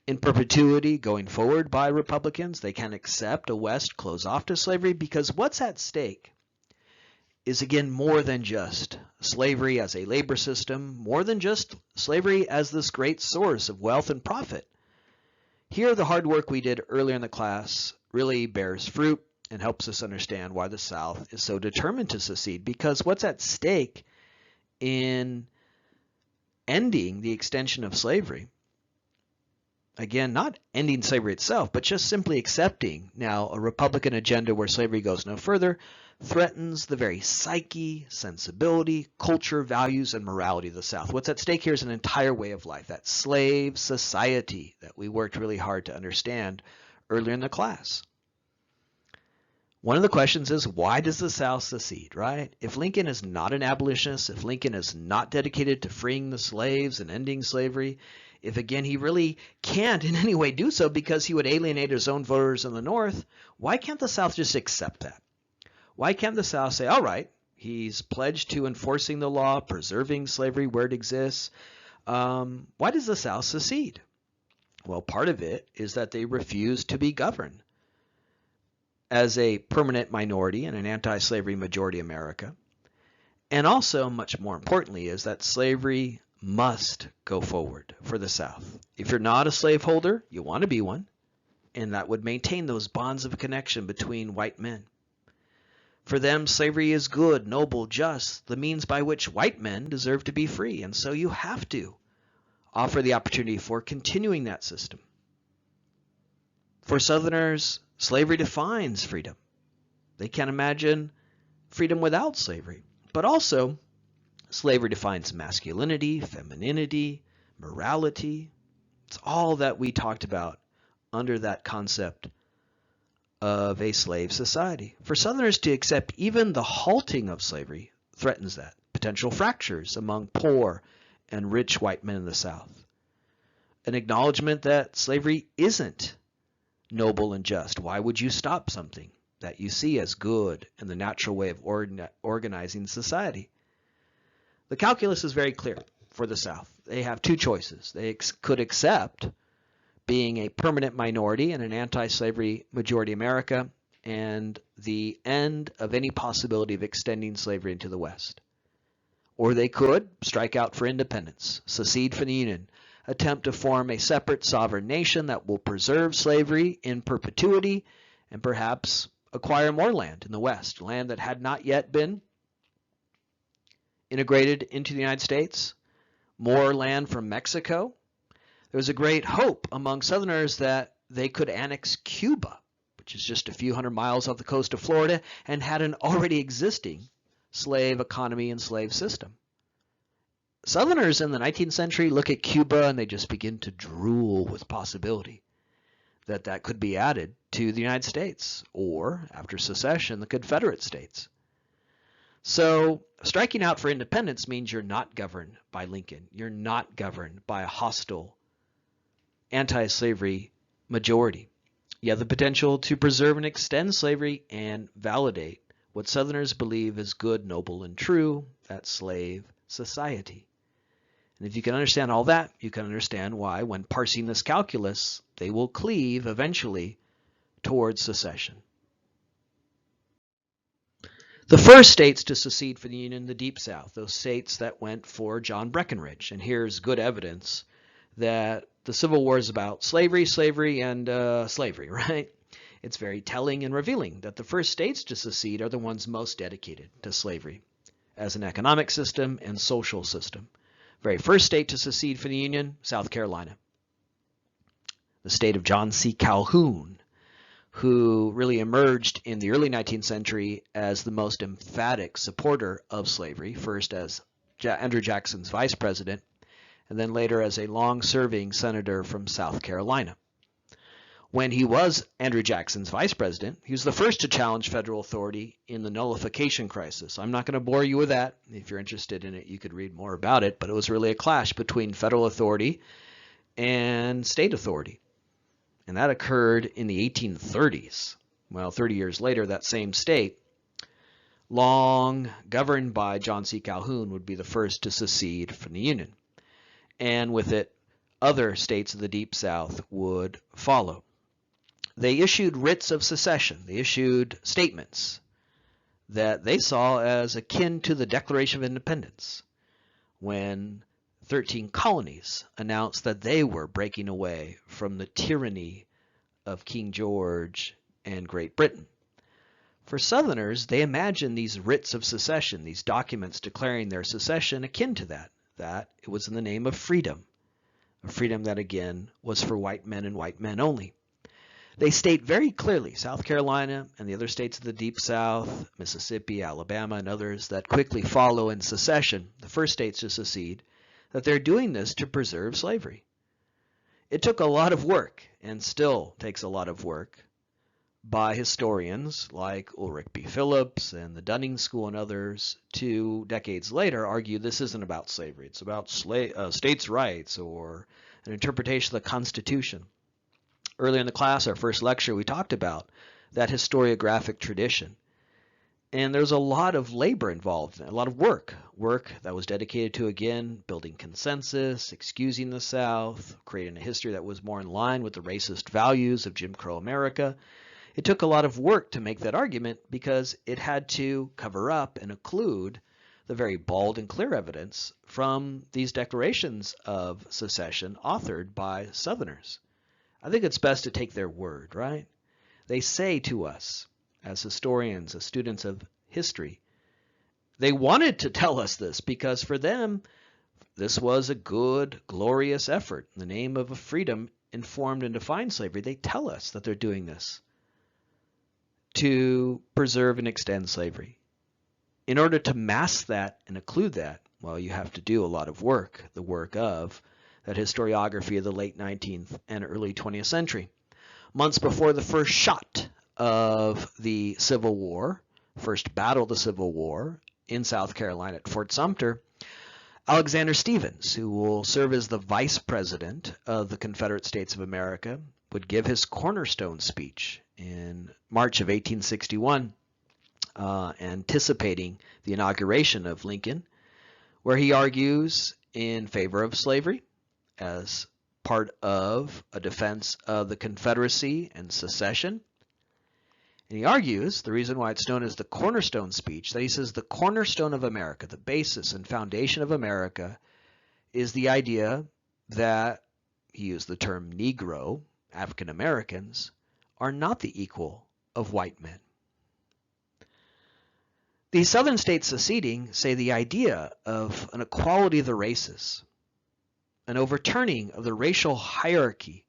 in perpetuity going forward by Republicans. They can't accept a West closed off to slavery because what's at stake is, again, more than just slavery as a labor system, more than just slavery as this great source of wealth and profit. Here, the hard work we did earlier in the class really bears fruit and helps us understand why the South is so determined to secede, because what's at stake in ending the extension of slavery, again, not ending slavery itself, but just simply accepting now a Republican agenda where slavery goes no further, threatens the very psyche, sensibility, culture, values, and morality of the South. What's at stake here is an entire way of life, that slave society that we worked really hard to understand earlier in the class. One of the questions is, why does the South secede, right? If Lincoln is not an abolitionist, if Lincoln is not dedicated to freeing the slaves and ending slavery, if, again, he really can't in any way do so because he would alienate his own voters in the North, why can't the South just accept that? Why can't the South say, all right, he's pledged to enforcing the law, preserving slavery where it exists. Why does the South secede? Well, part of it is that they refuse to be governed as a permanent minority in an anti-slavery majority America. And also, much more importantly, is that slavery must go forward for the South. If you're not a slaveholder, you want to be one, and that would maintain those bonds of connection between white men. For them, slavery is good, noble, just, the means by which white men deserve to be free, and so you have to offer the opportunity for continuing that system. For Southerners, slavery defines freedom. They can't imagine freedom without slavery. But also, slavery defines masculinity, femininity, morality. It's all that we talked about under that concept of a slave society. For Southerners to accept even the halting of slavery threatens that. Potential fractures among poor and rich white men in the South. An acknowledgement that slavery isn't noble and just. Why would you stop something that you see as good and the natural way of organizing society? The calculus is very clear for the South. They have two choices. They could accept being a permanent minority in an anti-slavery majority America and the end of any possibility of extending slavery into the West. Or they could strike out for independence, secede from the Union, attempt to form a separate sovereign nation that will preserve slavery in perpetuity and perhaps acquire more land in the West, land that had not yet been integrated into the United States, more land from Mexico. There was a great hope among Southerners that they could annex Cuba, which is just a few hundred miles off the coast of Florida, and had an already existing slave economy and slave system. Southerners in the 19th century look at Cuba and they just begin to drool with possibility that that could be added to the United States, or, after secession, the Confederate States. So striking out for independence means you're not governed by Lincoln. You're not governed by a hostile anti-slavery majority. You have the potential to preserve and extend slavery and validate what Southerners believe is good, noble, and true, that slave society. And if you can understand all that, you can understand why, when parsing this calculus, they will cleave eventually towards secession. The first states to secede from the Union, the Deep South, those states that went for John Breckinridge. And here's good evidence that the Civil War is about slavery, and slavery, right? It's very telling and revealing that the first states to secede are the ones most dedicated to slavery as an economic system and social system. Very first state to secede from the Union, South Carolina. The state of John C. Calhoun, who really emerged in the early 19th century as the most emphatic supporter of slavery, first as Andrew Jackson's vice president, and then later as a long-serving senator from South Carolina. When he was Andrew Jackson's vice president, he was the first to challenge federal authority in the nullification crisis. I'm not going to bore you with that. If you're interested in it, you could read more about it, but it was really a clash between federal authority and state authority. And that occurred in the 1830s. Well, 30 years later, that same state, long governed by John C. Calhoun, would be the first to secede from the Union. And with it, other states of the Deep South would follow. They issued writs of secession. They issued statements that they saw as akin to the Declaration of Independence, when 13 colonies announced that they were breaking away from the tyranny of King George and Great Britain. For Southerners, they imagined these writs of secession, these documents declaring their secession, akin to that it was in the name of freedom, a freedom that again was for white men and white men only. They state very clearly, South Carolina and the other states of the Deep South, Mississippi, Alabama, and others that quickly follow in secession, the first states to secede, that they're doing this to preserve slavery. It took a lot of work, and still takes a lot of work, by historians like Ulrich B. Phillips and the Dunning School and others to, decades later, argue this isn't about slavery. It's about states' rights or an interpretation of the Constitution. Earlier in the class, our first lecture, we talked about that historiographic tradition. And there's a lot of labor involved, a lot of work that was dedicated to, again, building consensus, excusing the South, creating a history that was more in line with the racist values of Jim Crow America. It took a lot of work to make that argument because it had to cover up and occlude the very bald and clear evidence from these declarations of secession authored by Southerners. I think it's best to take their word, right? They say to us, as historians, as students of history, they wanted to tell us this because for them, this was a good, glorious effort. In the name of a freedom informed and defined slavery, they tell us that they're doing this to preserve and extend slavery. In order to mask that and occlude that, well, you have to do a lot of work, the work of that historiography of the late 19th and early 20th century. Months before the first shot of the Civil War, first battle of the Civil War in South Carolina at Fort Sumter, Alexander Stephens, who will serve as the vice president of the Confederate States of America, would give his cornerstone speech in March of 1861, anticipating the inauguration of Lincoln, where he argues in favor of slavery as part of a defense of the Confederacy and secession. And he argues, the reason why it's known as the cornerstone speech, that he says the cornerstone of America, the basis and foundation of America, is the idea that, he used the term Negro, African Americans, are not the equal of white men. These southern states seceding say the idea of an equality of the races, an overturning of the racial hierarchy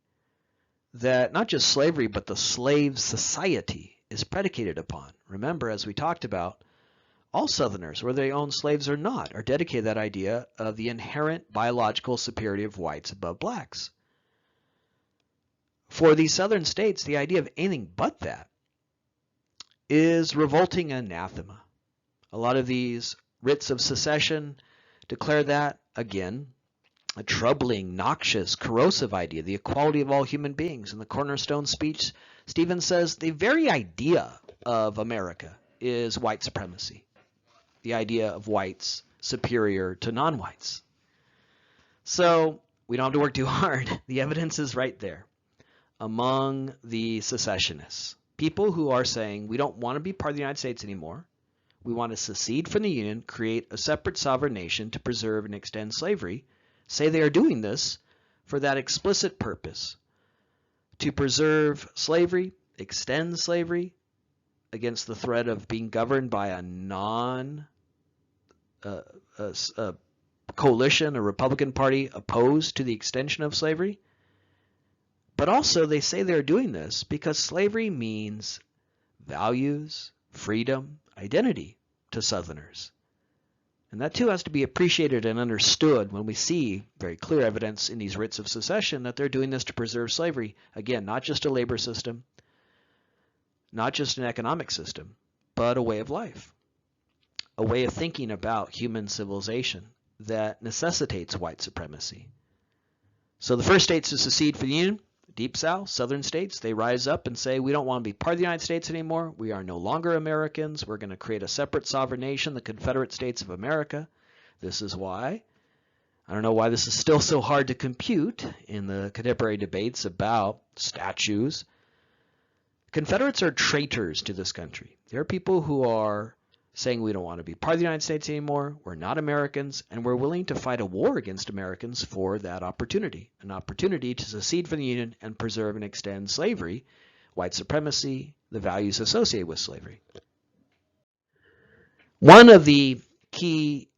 that not just slavery, but the slave society is predicated upon. Remember, as we talked about, all Southerners, whether they own slaves or not, are dedicated to that idea of the inherent biological superiority of whites above blacks. For these Southern states, the idea of anything but that is revolting anathema. A lot of these writs of secession declare that, again, a troubling, noxious, corrosive idea, the equality of all human beings. In the cornerstone speech, Stevens says the very idea of America is white supremacy, the idea of whites superior to non-whites. So we don't have to work too hard. The evidence is right there among the secessionists, people who are saying we don't want to be part of the United States anymore. We want to secede from the Union, create a separate sovereign nation to preserve and extend slavery, say they are doing this for that explicit purpose, to preserve slavery, extend slavery against the threat of being governed by a coalition, a Republican Party opposed to the extension of slavery. But also they say they're doing this because slavery means values, freedom, identity to Southerners. And that too has to be appreciated and understood when we see very clear evidence in these writs of secession that they're doing this to preserve slavery. Again, not just a labor system, not just an economic system, but a way of life, a way of thinking about human civilization that necessitates white supremacy. So the first states to secede from the Union, Deep South, Southern states, they rise up and say, we don't want to be part of the United States anymore. We are no longer Americans. We're going to create a separate sovereign nation, the Confederate States of America. This is why. I don't know why this is still so hard to compute in the contemporary debates about statues. Confederates are traitors to this country. There are people who are saying we don't want to be part of the United States anymore, we're not Americans, and we're willing to fight a war against Americans for that opportunity, an opportunity to secede from the Union and preserve and extend slavery, white supremacy, the values associated with slavery. One of the key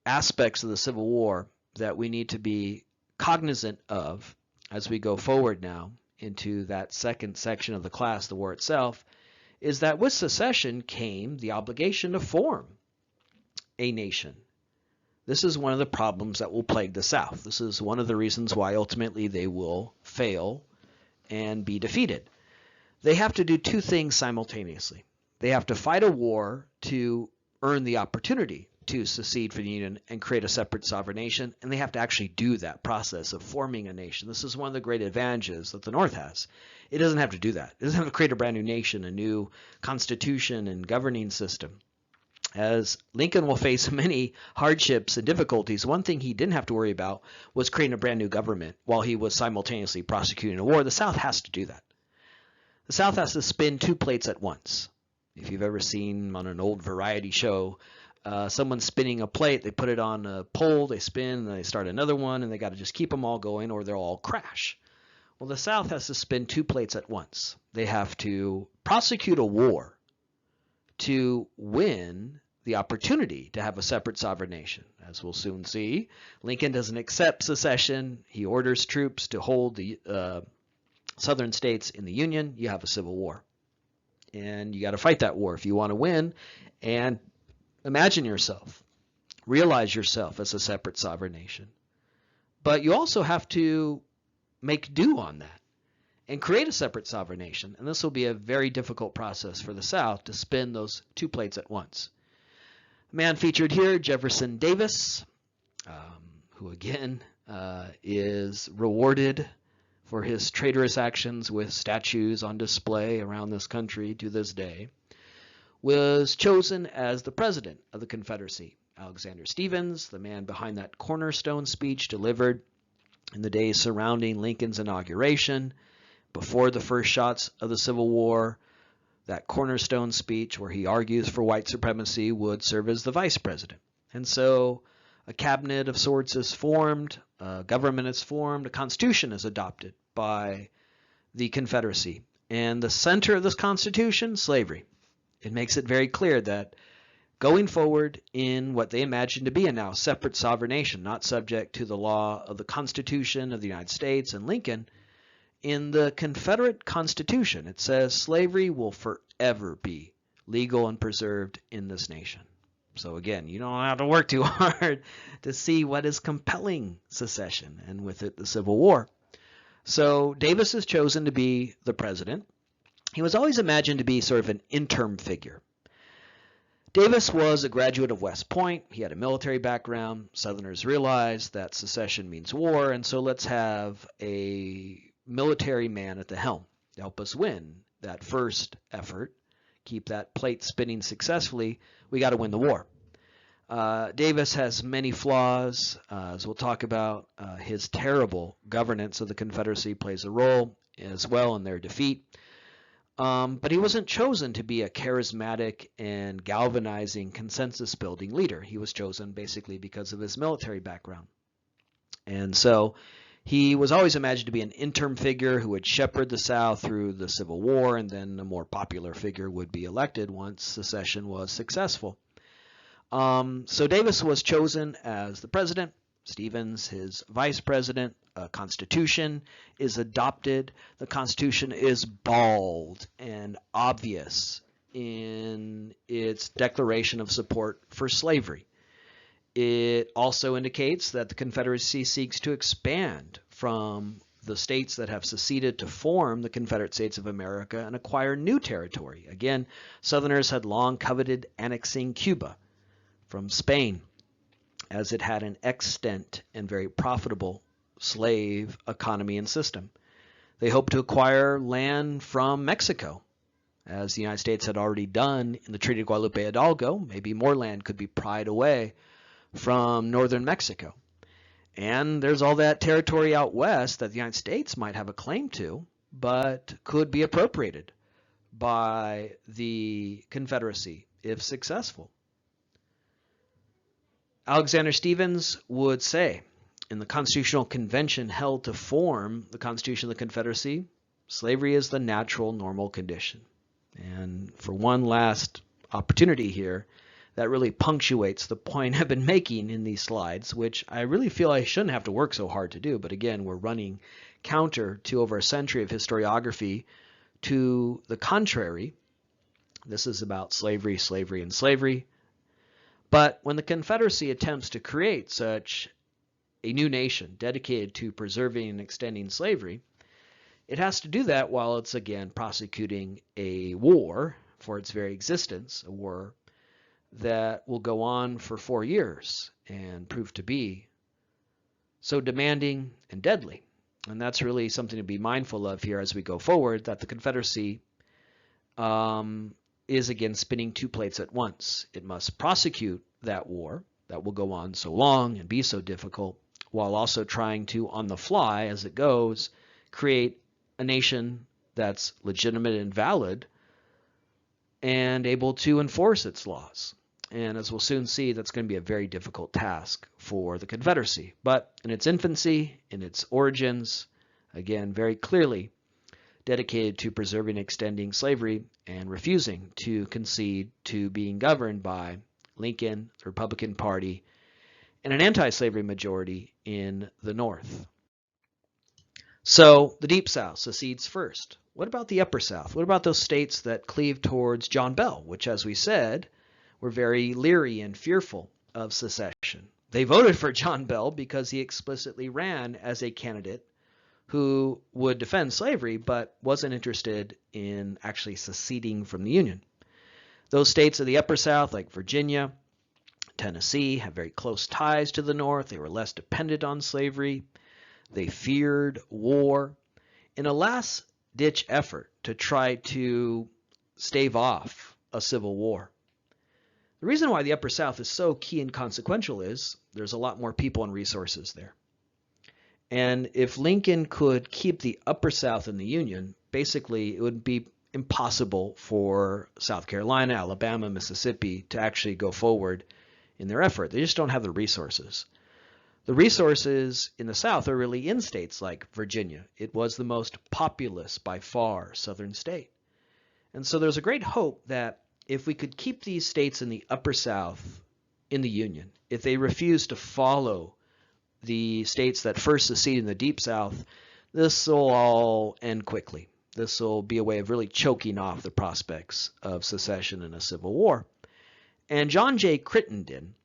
aspects of the Civil War that we need to be cognizant of as we go forward now into that second section of the class, the war itself, is that with secession came the obligation to form a nation. This is one of the problems that will plague the South. This is one of the reasons why ultimately they will fail and be defeated. They have to do two things simultaneously. They have to fight a war to earn the opportunity to secede from the Union and create a separate sovereign nation, and they have to actually do that process of forming a nation. This is one of the great advantages that the North has. It doesn't have to do that. It doesn't have to create a brand new nation, a new constitution and governing system. As Lincoln will face many hardships and difficulties, one thing he didn't have to worry about was creating a brand new government while he was simultaneously prosecuting a war. The South has to do that. The South has to spin two plates at once. If you've ever seen on an old variety show, someone spinning a plate, they put it on a pole, they spin, and they start another one, and they got to just keep them all going or they'll all crash. Well, the South has to spin two plates at once. They have to prosecute a war to win the opportunity to have a separate sovereign nation. As we'll soon see, Lincoln doesn't accept secession. He orders troops to hold the southern states in the Union. You have a civil war. And you got to fight that war if you want to win. And imagine yourself, realize yourself as a separate sovereign nation. But you also have to make do on that and create a separate sovereign nation. And this will be a very difficult process for the South to spin those two plates at once. A man featured here, Jefferson Davis, who again is rewarded for his traitorous actions with statues on display around this country to this day, was chosen as the president of the Confederacy. Alexander Stephens, the man behind that cornerstone speech delivered in the days surrounding Lincoln's inauguration, before the first shots of the Civil War, that cornerstone speech where he argues for white supremacy would serve as the vice president. And so a cabinet of sorts is formed, a government is formed, a constitution is adopted by the Confederacy. And the center of this constitution, slavery. It makes it very clear that going forward in what they imagine to be a now separate sovereign nation, not subject to the law of the Constitution of the United States and Lincoln, in the Confederate Constitution, it says slavery will forever be legal and preserved in this nation. So again, you don't have to work too hard to see what is compelling secession, and with it, the Civil War. So Davis is chosen to be the president. He was always imagined to be sort of an interim figure. Davis was a graduate of West Point. He had a military background. Southerners realized that secession means war, and so let's have a military man at the helm to help us win that first effort, keep that plate spinning successfully. We got to win the war. Davis has many flaws, as we'll talk about. His terrible governance of the Confederacy plays a role as well in their defeat. But he wasn't chosen to be a charismatic and galvanizing consensus-building leader. He was chosen basically because of his military background. And so he was always imagined to be an interim figure who would shepherd the South through the Civil War, and then a more popular figure would be elected once secession was successful. So Davis was chosen as the president, Stevens his vice president. A constitution is adopted. The Constitution is bald and obvious in its declaration of support for slavery. It also indicates that the Confederacy seeks to expand from the states that have seceded to form the Confederate States of America and acquire new territory. Again, Southerners had long coveted annexing Cuba from Spain, as it had an extant and very profitable slave economy and system. They hoped to acquire land from Mexico, as the United States had already done in the Treaty of Guadalupe Hidalgo. Maybe more land could be pried away from northern Mexico. And there's all that territory out west that the United States might have a claim to, but could be appropriated by the Confederacy if successful. Alexander Stephens would say, in the Constitutional Convention held to form the Constitution of the Confederacy, slavery is the natural, normal condition. And for one last opportunity here, that really punctuates the point I've been making in these slides, which I really feel I shouldn't have to work so hard to do. But again, we're running counter to over a century of historiography to the contrary. This is about slavery, slavery, and slavery. But when the Confederacy attempts to create such a new nation dedicated to preserving and extending slavery, it has to do that while it's again prosecuting a war for its very existence, a war that will go on for 4 years and prove to be so demanding and deadly. And that's really something to be mindful of here as we go forward, that the Confederacy is again spinning two plates at once. It must prosecute that war that will go on so long and be so difficult, while also trying to, on the fly as it goes, create a nation that's legitimate and valid and able to enforce its laws. And as we'll soon see, that's going to be a very difficult task for the Confederacy. But in its infancy, in its origins, again, very clearly dedicated to preserving and extending slavery and refusing to concede to being governed by Lincoln, the Republican Party, and an anti-slavery majority in the North. So the Deep South secedes first. What about the Upper South? What about those states that cleave towards John Bell, which, as we said, were very leery and fearful of secession? They voted for John Bell because he explicitly ran as a candidate who would defend slavery, but wasn't interested in actually seceding from the Union. Those states of the Upper South, like Virginia, Tennessee, have very close ties to the North. They were less dependent on slavery. They feared war. In a last-ditch effort to try to stave off a civil war. The reason why the Upper South is so key and consequential is there's a lot more people and resources there. And if Lincoln could keep the Upper South in the Union, basically it would be impossible for South Carolina, Alabama, Mississippi to actually go forward in their effort. They just don't have the resources. The resources in the South are really in states like Virginia. It was the most populous, by far, southern state. And so there's a great hope that if we could keep these states in the Upper South in the Union, if they refuse to follow the states that first seceded in the Deep South, this will all end quickly. This will be a way of really choking off the prospects of secession and a civil war. And John J. Crittenden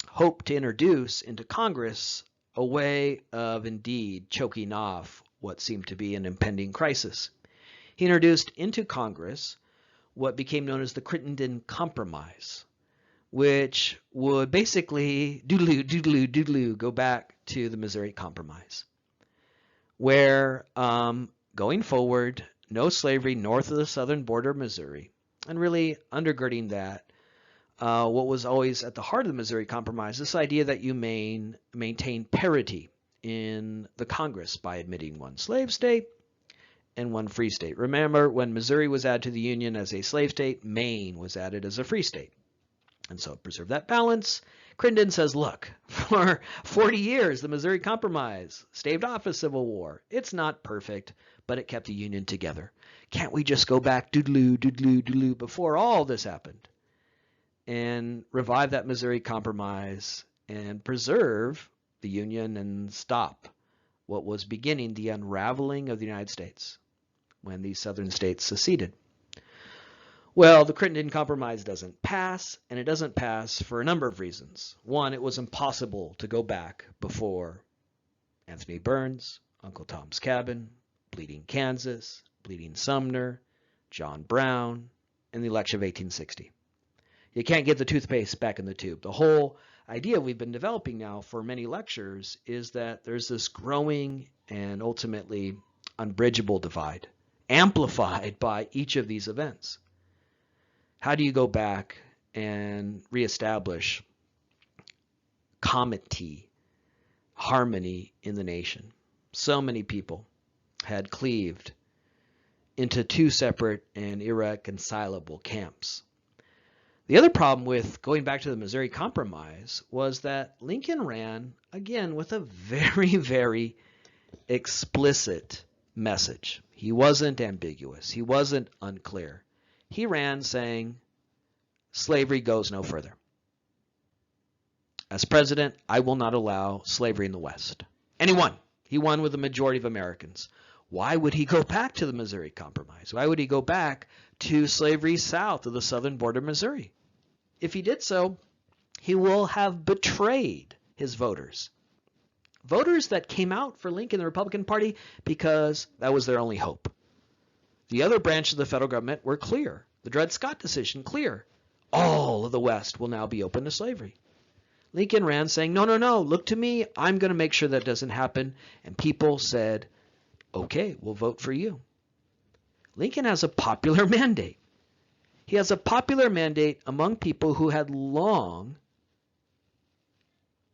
hoped to introduce into Congress a way of indeed choking off what seemed to be an impending crisis. He introduced into Congress what became known as the Crittenden Compromise, which would basically doodaloo go back to the Missouri Compromise, where going forward, no slavery north of the southern border of Missouri, and really undergirding that, what was always at the heart of the Missouri Compromise, this idea that you maintain parity in the Congress by admitting one slave state and one free state. Remember, when Missouri was added to the Union as a slave state, Maine was added as a free state. And so preserve that balance. Crittenden says, look, for 40 years, the Missouri Compromise staved off a civil war. It's not perfect, but it kept the Union together. Can't we just go back doodaloo before all this happened and revive that Missouri Compromise and preserve the Union and stop what was beginning the unraveling of the United States when these southern states seceded? Well, the Crittenden Compromise doesn't pass, and it doesn't pass for a number of reasons. One, it was impossible to go back before Anthony Burns, Uncle Tom's Cabin, Bleeding Kansas, Bleeding Sumner, John Brown, and the election of 1860. You can't get the toothpaste back in the tube. The whole idea we've been developing now for many lectures is that there's this growing and ultimately unbridgeable divide, amplified by each of these events. How do you go back and reestablish comity, harmony in the nation? So many people had cleaved into two separate and irreconcilable camps. The other problem with going back to the Missouri Compromise was that Lincoln ran, again, with a very, very explicit message. He wasn't ambiguous. He wasn't unclear. He ran saying, slavery goes no further. As president, I will not allow slavery in the West. And he won. He won with the majority of Americans. Why would he go back to the Missouri Compromise? Why would he go back to slavery south of the southern border of Missouri? If he did so, he will have betrayed his voters. Voters that came out for Lincoln, the Republican Party, because that was their only hope. The other branches of the federal government were clear. The Dred Scott decision, clear. All of the West will now be open to slavery. Lincoln ran saying, no, look to me. I'm going to make sure that doesn't happen. And people said, okay, we'll vote for you. Lincoln has a popular mandate. He has a popular mandate among people who had long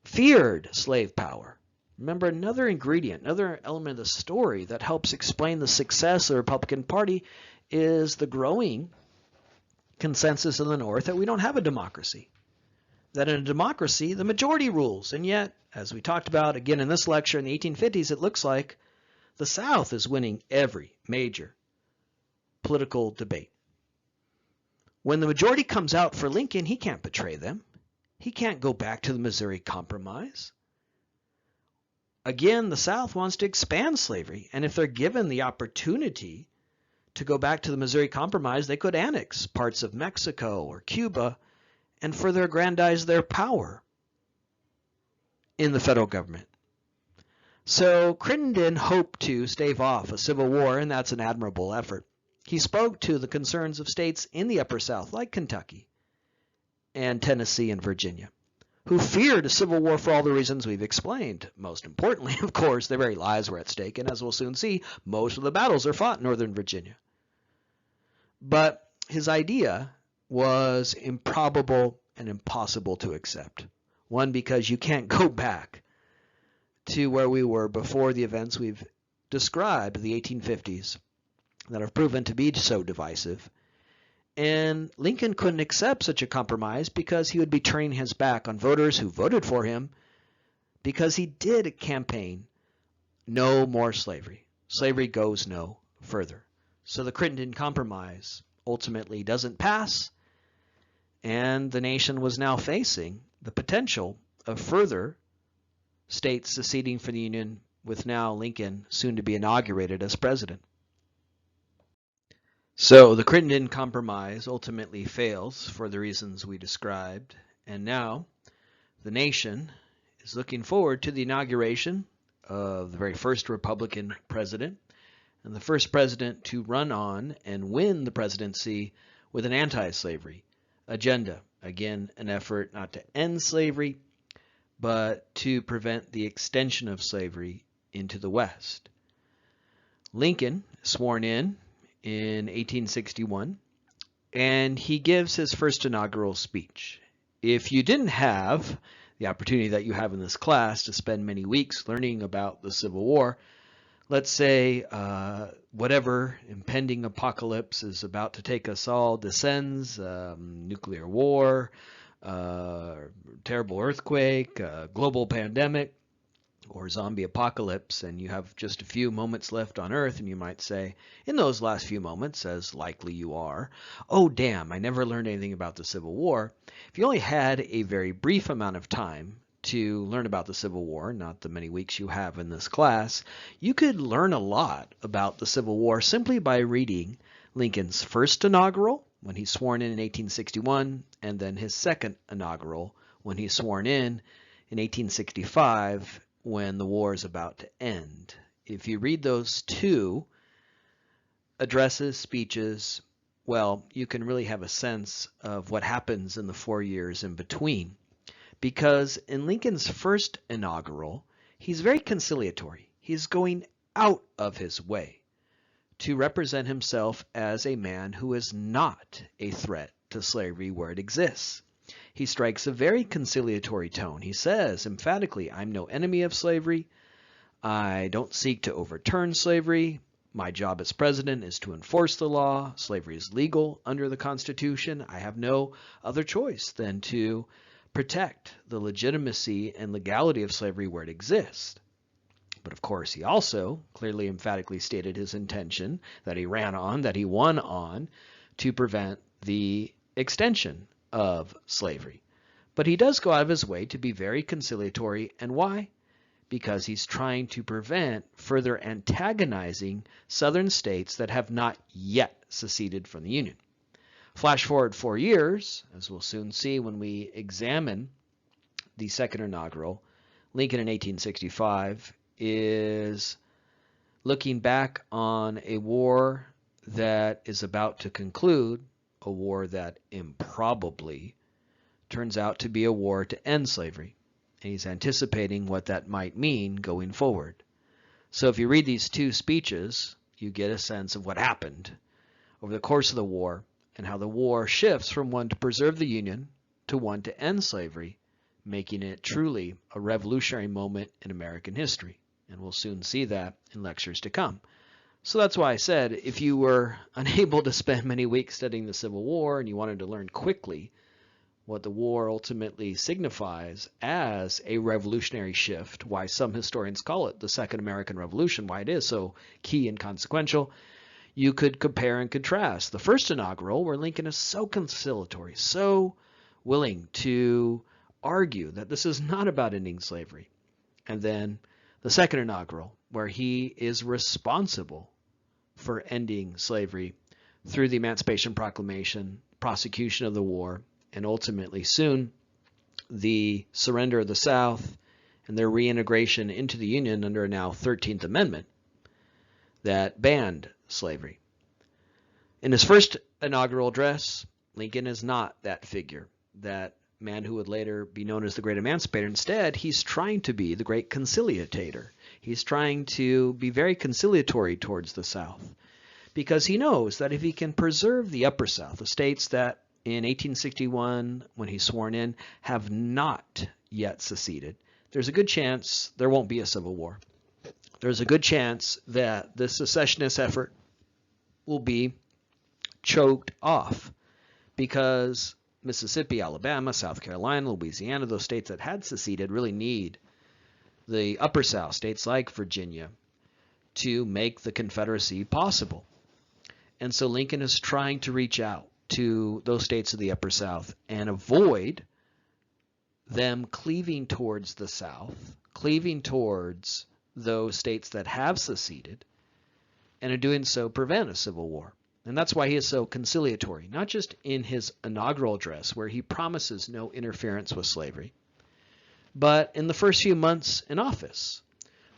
feared slave power. Remember, another ingredient, another element of the story that helps explain the success of the Republican Party is the growing consensus in the North that we don't have a democracy. That in a democracy, the majority rules. And yet, as we talked about again in this lecture in the 1850s, it looks like the South is winning every major political debate. When the majority comes out for Lincoln, he can't betray them. He can't go back to the Missouri Compromise. Again, the South wants to expand slavery, and if they're given the opportunity to go back to the Missouri Compromise, they could annex parts of Mexico or Cuba and further aggrandize their power in the federal government. So Crittenden hoped to stave off a civil war, and that's an admirable effort. He spoke to the concerns of states in the Upper South, like Kentucky and Tennessee and Virginia, who feared a civil war for all the reasons we've explained. Most importantly, of course, their very lives were at stake, and as we'll soon see, most of the battles are fought in Northern Virginia. But his idea was improbable and impossible to accept. One, because you can't go back to where we were before the events we've described, the 1850s, that have proven to be so divisive. And Lincoln couldn't accept such a compromise because he would be turning his back on voters who voted for him, because he did campaign no more slavery. Slavery goes no further. So the Crittenden Compromise ultimately doesn't pass, and the nation was now facing the potential of further states seceding from the Union with now Lincoln soon to be inaugurated as president. So the Crittenden Compromise ultimately fails for the reasons we described, and now the nation is looking forward to the inauguration of the very first Republican president, and the first president to run on and win the presidency with an anti-slavery agenda. Again, an effort not to end slavery, but to prevent the extension of slavery into the West. Lincoln, sworn in 1861, and he gives his first inaugural speech. If you didn't have the opportunity that you have in this class to spend many weeks learning about the Civil War, let's say whatever impending apocalypse is about to take us all descends, nuclear war, terrible earthquake, global pandemic, or zombie apocalypse, and you have just a few moments left on Earth, and you might say, in those last few moments, as likely you are, oh damn, I never learned anything about the Civil War. If you only had a very brief amount of time to learn about the Civil War, not the many weeks you have in this class, you could learn a lot about the Civil War simply by reading Lincoln's first inaugural, when he's sworn in 1861, and then his second inaugural, when he's sworn in 1865, when the war is about to end. If you read those two addresses, speeches, well, you can really have a sense of what happens in the 4 years in between. Because in Lincoln's first inaugural, he's very conciliatory. He's going out of his way to represent himself as a man who is not a threat to slavery where it exists. He strikes a very conciliatory tone. He says emphatically, I'm no enemy of slavery. I don't seek to overturn slavery. My job as president is to enforce the law. Slavery is legal under the Constitution. I have no other choice than to protect the legitimacy and legality of slavery where it exists. But of course, he also clearly emphatically stated his intention that he ran on, that he won on, to prevent the extension of slavery. But he does go out of his way to be very conciliatory. And why? Because he's trying to prevent further antagonizing southern states that have not yet seceded from the Union. Flash forward 4 years, as we'll soon see when we examine the second inaugural, Lincoln in 1865 is looking back on a war that is about to conclude, a war that improbably turns out to be a war to end slavery. And he's anticipating what that might mean going forward. So if you read these two speeches, you get a sense of what happened over the course of the war and how the war shifts from one to preserve the Union to one to end slavery, making it truly a revolutionary moment in American history. And we'll soon see that in lectures to come. So that's why I said if you were unable to spend many weeks studying the Civil War and you wanted to learn quickly what the war ultimately signifies as a revolutionary shift, why some historians call it the Second American Revolution, why it is so key and consequential, you could compare and contrast the first inaugural, where Lincoln is so conciliatory, so willing to argue that this is not about ending slavery, and then the second inaugural, where he is responsible for ending slavery through the Emancipation Proclamation, prosecution of the war, and ultimately soon the surrender of the South and their reintegration into the Union under a now 13th Amendment that banned slavery. In his first inaugural address, Lincoln is not that figure, that man who would later be known as the Great Emancipator. Instead, he's trying to be the Great Conciliator. He's trying to be very conciliatory towards the South because he knows that if he can preserve the Upper South, the states that in 1861, when he's sworn in, have not yet seceded, there's a good chance there won't be a civil war. There's a good chance that this secessionist effort will be choked off because Mississippi, Alabama, South Carolina, Louisiana, those states that had seceded really need the Upper South, states like Virginia, to make the Confederacy possible. And so Lincoln is trying to reach out to those states of the Upper South and avoid them cleaving towards the South, cleaving towards those states that have seceded, and in doing so prevent a civil war. And that's why he is so conciliatory, not just in his inaugural address where he promises no interference with slavery, but in the first few months in office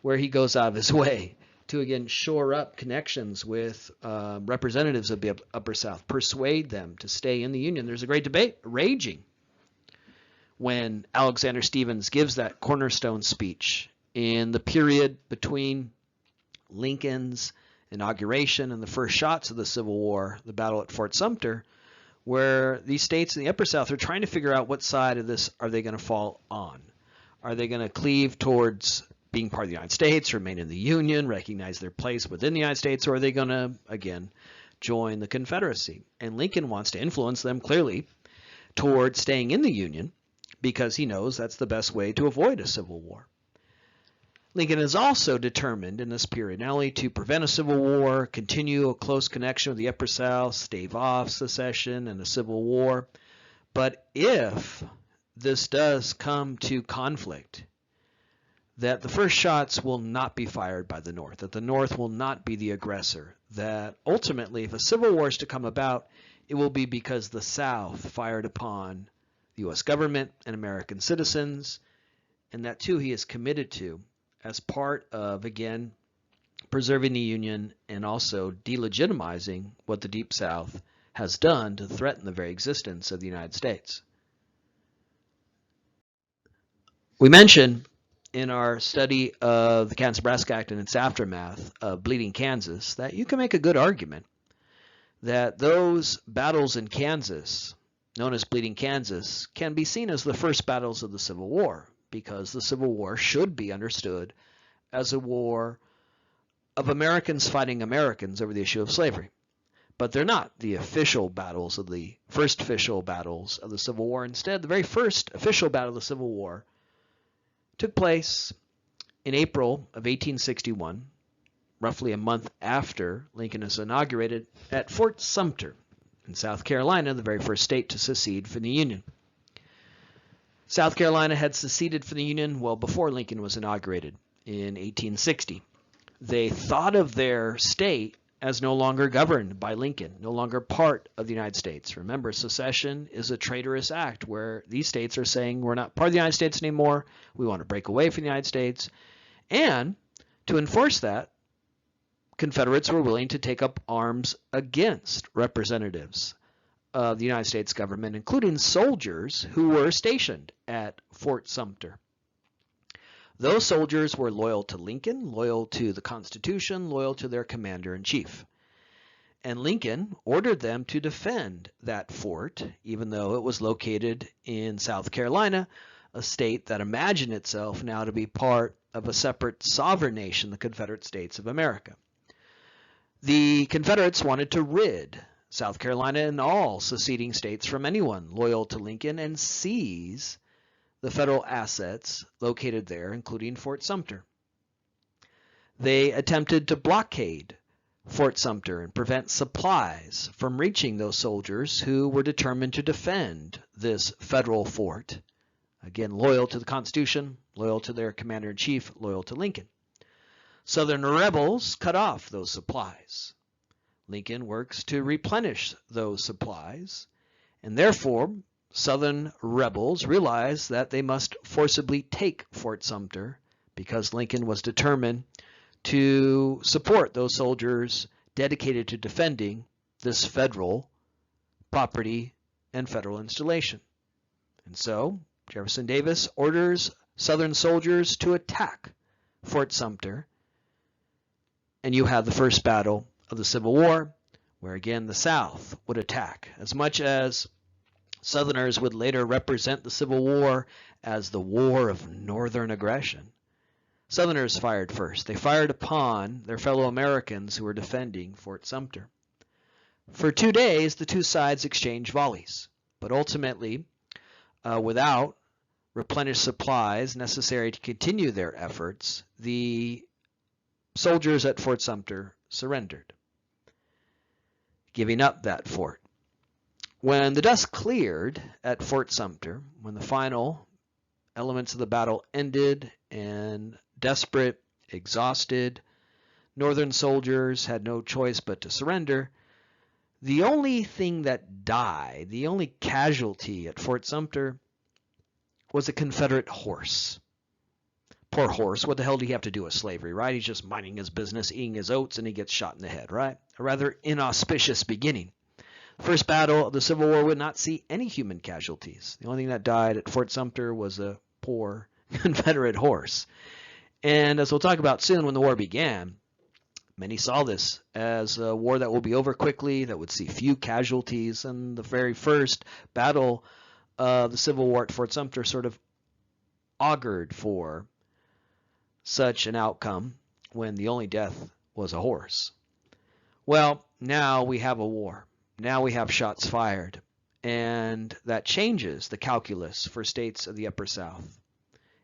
where he goes out of his way to again shore up connections with representatives of the Upper South, persuade them to stay in the Union. There's a great debate raging when Alexander Stephens gives that cornerstone speech in the period between Lincoln's inauguration and the first shots of the Civil War, the battle at Fort Sumter, where these states in the Upper South are trying to figure out what side of this are they going to fall on. Are they going to cleave towards being part of the United States, remain in the Union, recognize their place within the United States, or are they going to, again, join the Confederacy? And Lincoln wants to influence them clearly toward staying in the Union because he knows that's the best way to avoid a civil war. Lincoln is also determined in this period not only to prevent a civil war, continue a close connection with the Upper South, stave off secession and a civil war, but if this does come to conflict, that the first shots will not be fired by the North, that the North will not be the aggressor, that ultimately if a civil war is to come about, it will be because the South fired upon the U.S. government and American citizens, and that too he is committed to as part of, again, preserving the Union and also delegitimizing what the Deep South has done to threaten the very existence of the United States. We mentioned in our study of the Kansas-Nebraska Act and its aftermath of Bleeding Kansas that you can make a good argument that those battles in Kansas, known as Bleeding Kansas, can be seen as the first battles of the Civil War, because the Civil War should be understood as a war of Americans fighting Americans over the issue of slavery. But they're not the official battles of the first official battles of the Civil War. Instead, the very first official battle of the Civil War took place in April of 1861, roughly a month after Lincoln is inaugurated, at Fort Sumter in South Carolina, the very first state to secede from the Union. South Carolina had seceded from the Union well before Lincoln was inaugurated in 1860. They thought of their state as no longer governed by Lincoln, no longer part of the United States. Remember, secession is a traitorous act where these states are saying we're not part of the United States anymore, we want to break away from the United States. And to enforce that, Confederates were willing to take up arms against representatives of the United States government, including soldiers who were stationed at Fort Sumter. Those soldiers were loyal to Lincoln, loyal to the Constitution, loyal to their commander-in-chief. And Lincoln ordered them to defend that fort, even though it was located in South Carolina, a state that imagined itself now to be part of a separate sovereign nation, the Confederate States of America. The Confederates wanted to rid South Carolina and all seceding states from anyone loyal to Lincoln and seize the federal assets located there, including Fort Sumter. They attempted to blockade Fort Sumter and prevent supplies from reaching those soldiers who were determined to defend this federal fort. Again, loyal to the Constitution, loyal to their commander-in-chief, loyal to Lincoln. Southern rebels cut off those supplies. Lincoln works to replenish those supplies, and therefore Southern rebels realized that they must forcibly take Fort Sumter because Lincoln was determined to support those soldiers dedicated to defending this federal property and federal installation. And so Jefferson Davis orders Southern soldiers to attack Fort Sumter, and you have the first battle of the Civil War, where again the South would attack. As much as Southerners would later represent the Civil War as the War of Northern Aggression, Southerners fired first. They fired upon their fellow Americans who were defending Fort Sumter. For 2 days, the two sides exchanged volleys, but ultimately, without replenished supplies necessary to continue their efforts, the soldiers at Fort Sumter surrendered, giving up that fort. When the dust cleared at Fort Sumter, when the final elements of the battle ended and desperate exhausted. Northern soldiers had no choice but to surrender. The only thing that died, the only casualty at Fort Sumter was a Confederate horse. Poor horse, what the hell do you have to do with slavery, right? He's just minding his business, eating his oats, and he gets shot in the head, right? A rather inauspicious beginning. First battle of the Civil War would not see any human casualties. The only thing that died at Fort Sumter was a poor Confederate horse. And as we'll talk about soon, when the war began, many saw this as a war that will be over quickly, that would see few casualties, and the very first battle of the Civil War at Fort Sumter sort of augured for such an outcome when the only death was a horse. Well, now we have a war. Now we have shots fired, and that changes the calculus for states of the Upper South.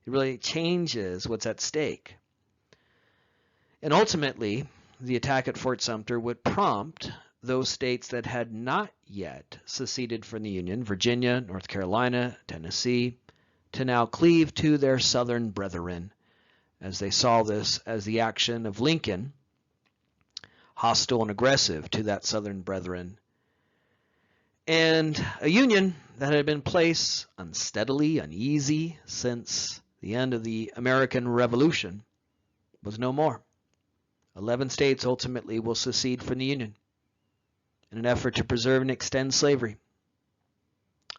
It really changes what's at stake. And ultimately, the attack at Fort Sumter would prompt those states that had not yet seceded from the Union, Virginia, North Carolina, Tennessee, to now cleave to their southern brethren, as they saw this as the action of Lincoln, hostile and aggressive to that southern brethren. And a union that had been placed unsteadily, uneasy since the end of the American Revolution was no more. 11 states ultimately will secede from the Union in an effort to preserve and extend slavery.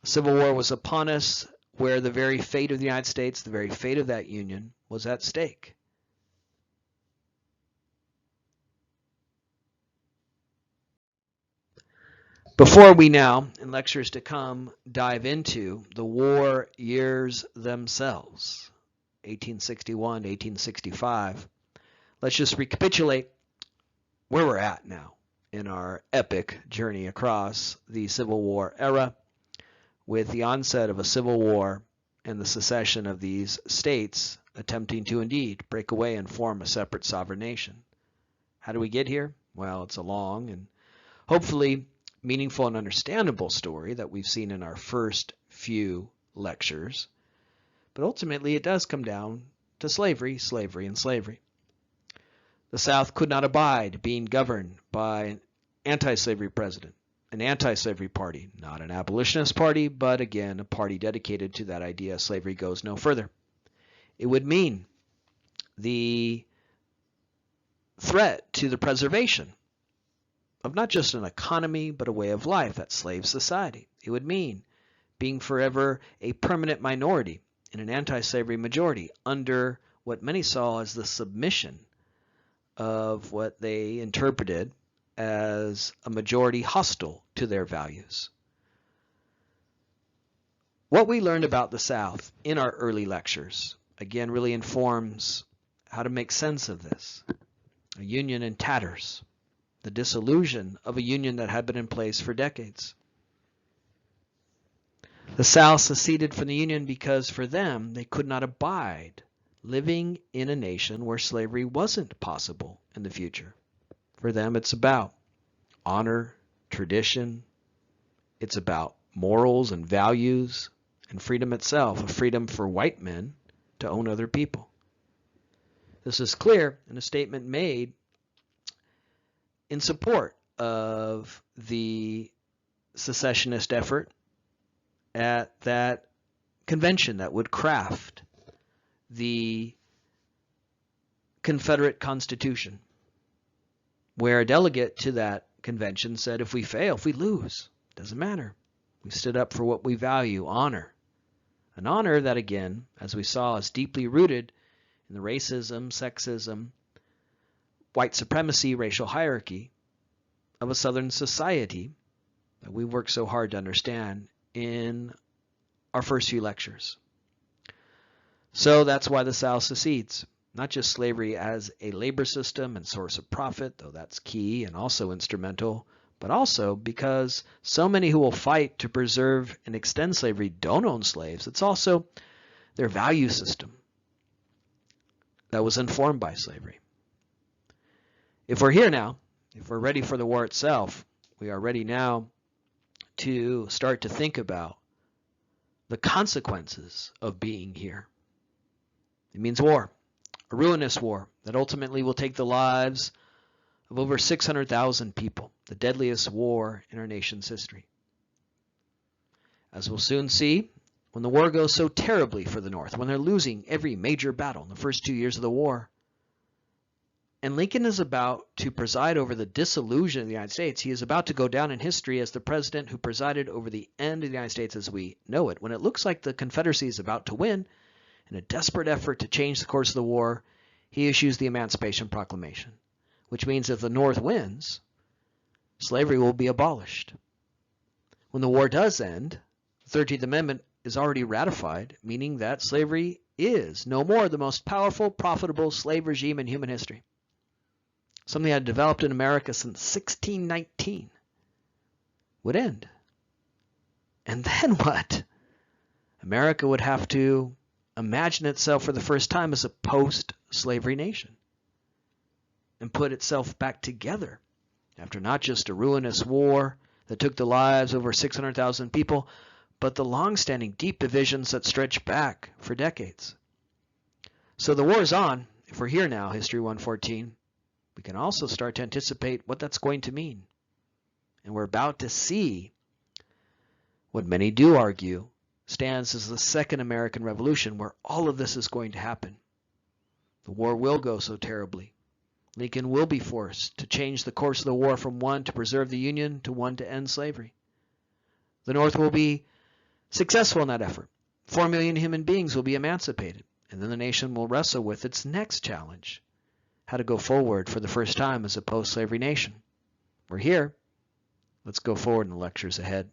Civil War was upon us, where the very fate of the United States, the very fate of that Union, was at stake. Before we now, in lectures to come, dive into the war years themselves, 1861 to 1865, let's just recapitulate where we're at now in our epic journey across the Civil War era, with the onset of a civil war and the secession of these states attempting to indeed break away and form a separate sovereign nation. How do we get here? Well, it's a long and hopefully meaningful and understandable story that we've seen in our first few lectures. But ultimately, it does come down to slavery, slavery, and slavery. The South could not abide being governed by an anti-slavery president, an anti-slavery party, not an abolitionist party, but again, a party dedicated to that idea slavery goes no further. It would mean the threat to the preservation of not just an economy, but a way of life, that slave society. It would mean being forever a permanent minority in an anti-slavery majority under what many saw as the submission of what they interpreted as a majority hostile to their values. What we learned about the South in our early lectures, again, really informs how to make sense of this. A union in tatters, the disillusion of a union that had been in place for decades. The South seceded from the Union because for them, they could not abide living in a nation where slavery wasn't possible in the future. For them, it's about honor, tradition. It's about morals and values and freedom itself, a freedom for white men to own other people. This is clear in a statement made in support of the secessionist effort at that convention that would craft the Confederate Constitution, where a delegate to that convention said, if we fail, if we lose, doesn't matter. We stood up for what we value, honor. An honor that, again, as we saw, is deeply rooted in the racism, sexism, white supremacy, racial hierarchy of a Southern society that we worked so hard to understand in our first few lectures. So that's why the South secedes. Not just slavery as a labor system and source of profit, though that's key and also instrumental, but also because so many who will fight to preserve and extend slavery don't own slaves. It's also their value system that was informed by slavery. If we're here now, if we're ready for the war itself, we are ready now to start to think about the consequences of being here. It means war. A ruinous war that ultimately will take the lives of over 600,000 people, the deadliest war in our nation's history. As we'll soon see, when the war goes so terribly for the North, when they're losing every major battle in the first 2 years of the war, and Lincoln is about to preside over the dissolution of the United States, he is about to go down in history as the president who presided over the end of the United States as we know it. When it looks like the Confederacy is about to win, in a desperate effort to change the course of the war, he issues the Emancipation Proclamation, which means if the North wins, slavery will be abolished. When the war does end, the 13th Amendment is already ratified, meaning that slavery is no more the most powerful, profitable slave regime in human history. Something that had developed in America since 1619 would end. And then what? America would have to imagine itself for the first time as a post-slavery nation and put itself back together after not just a ruinous war that took the lives of over 600,000 people, but the long-standing deep divisions that stretch back for decades. So the war is on. If we're here now, History 114, we can also start to anticipate what that's going to mean. And we're about to see what many do argue stands as the Second American Revolution, where all of this is going to happen. The war will go so terribly. Lincoln will be forced to change the course of the war from one to preserve the Union to one to end slavery. The North will be successful in that effort. 4 million human beings will be emancipated, and then the nation will wrestle with its next challenge, how to go forward for the first time as a post-slavery nation. We're here. Let's go forward in the lectures ahead.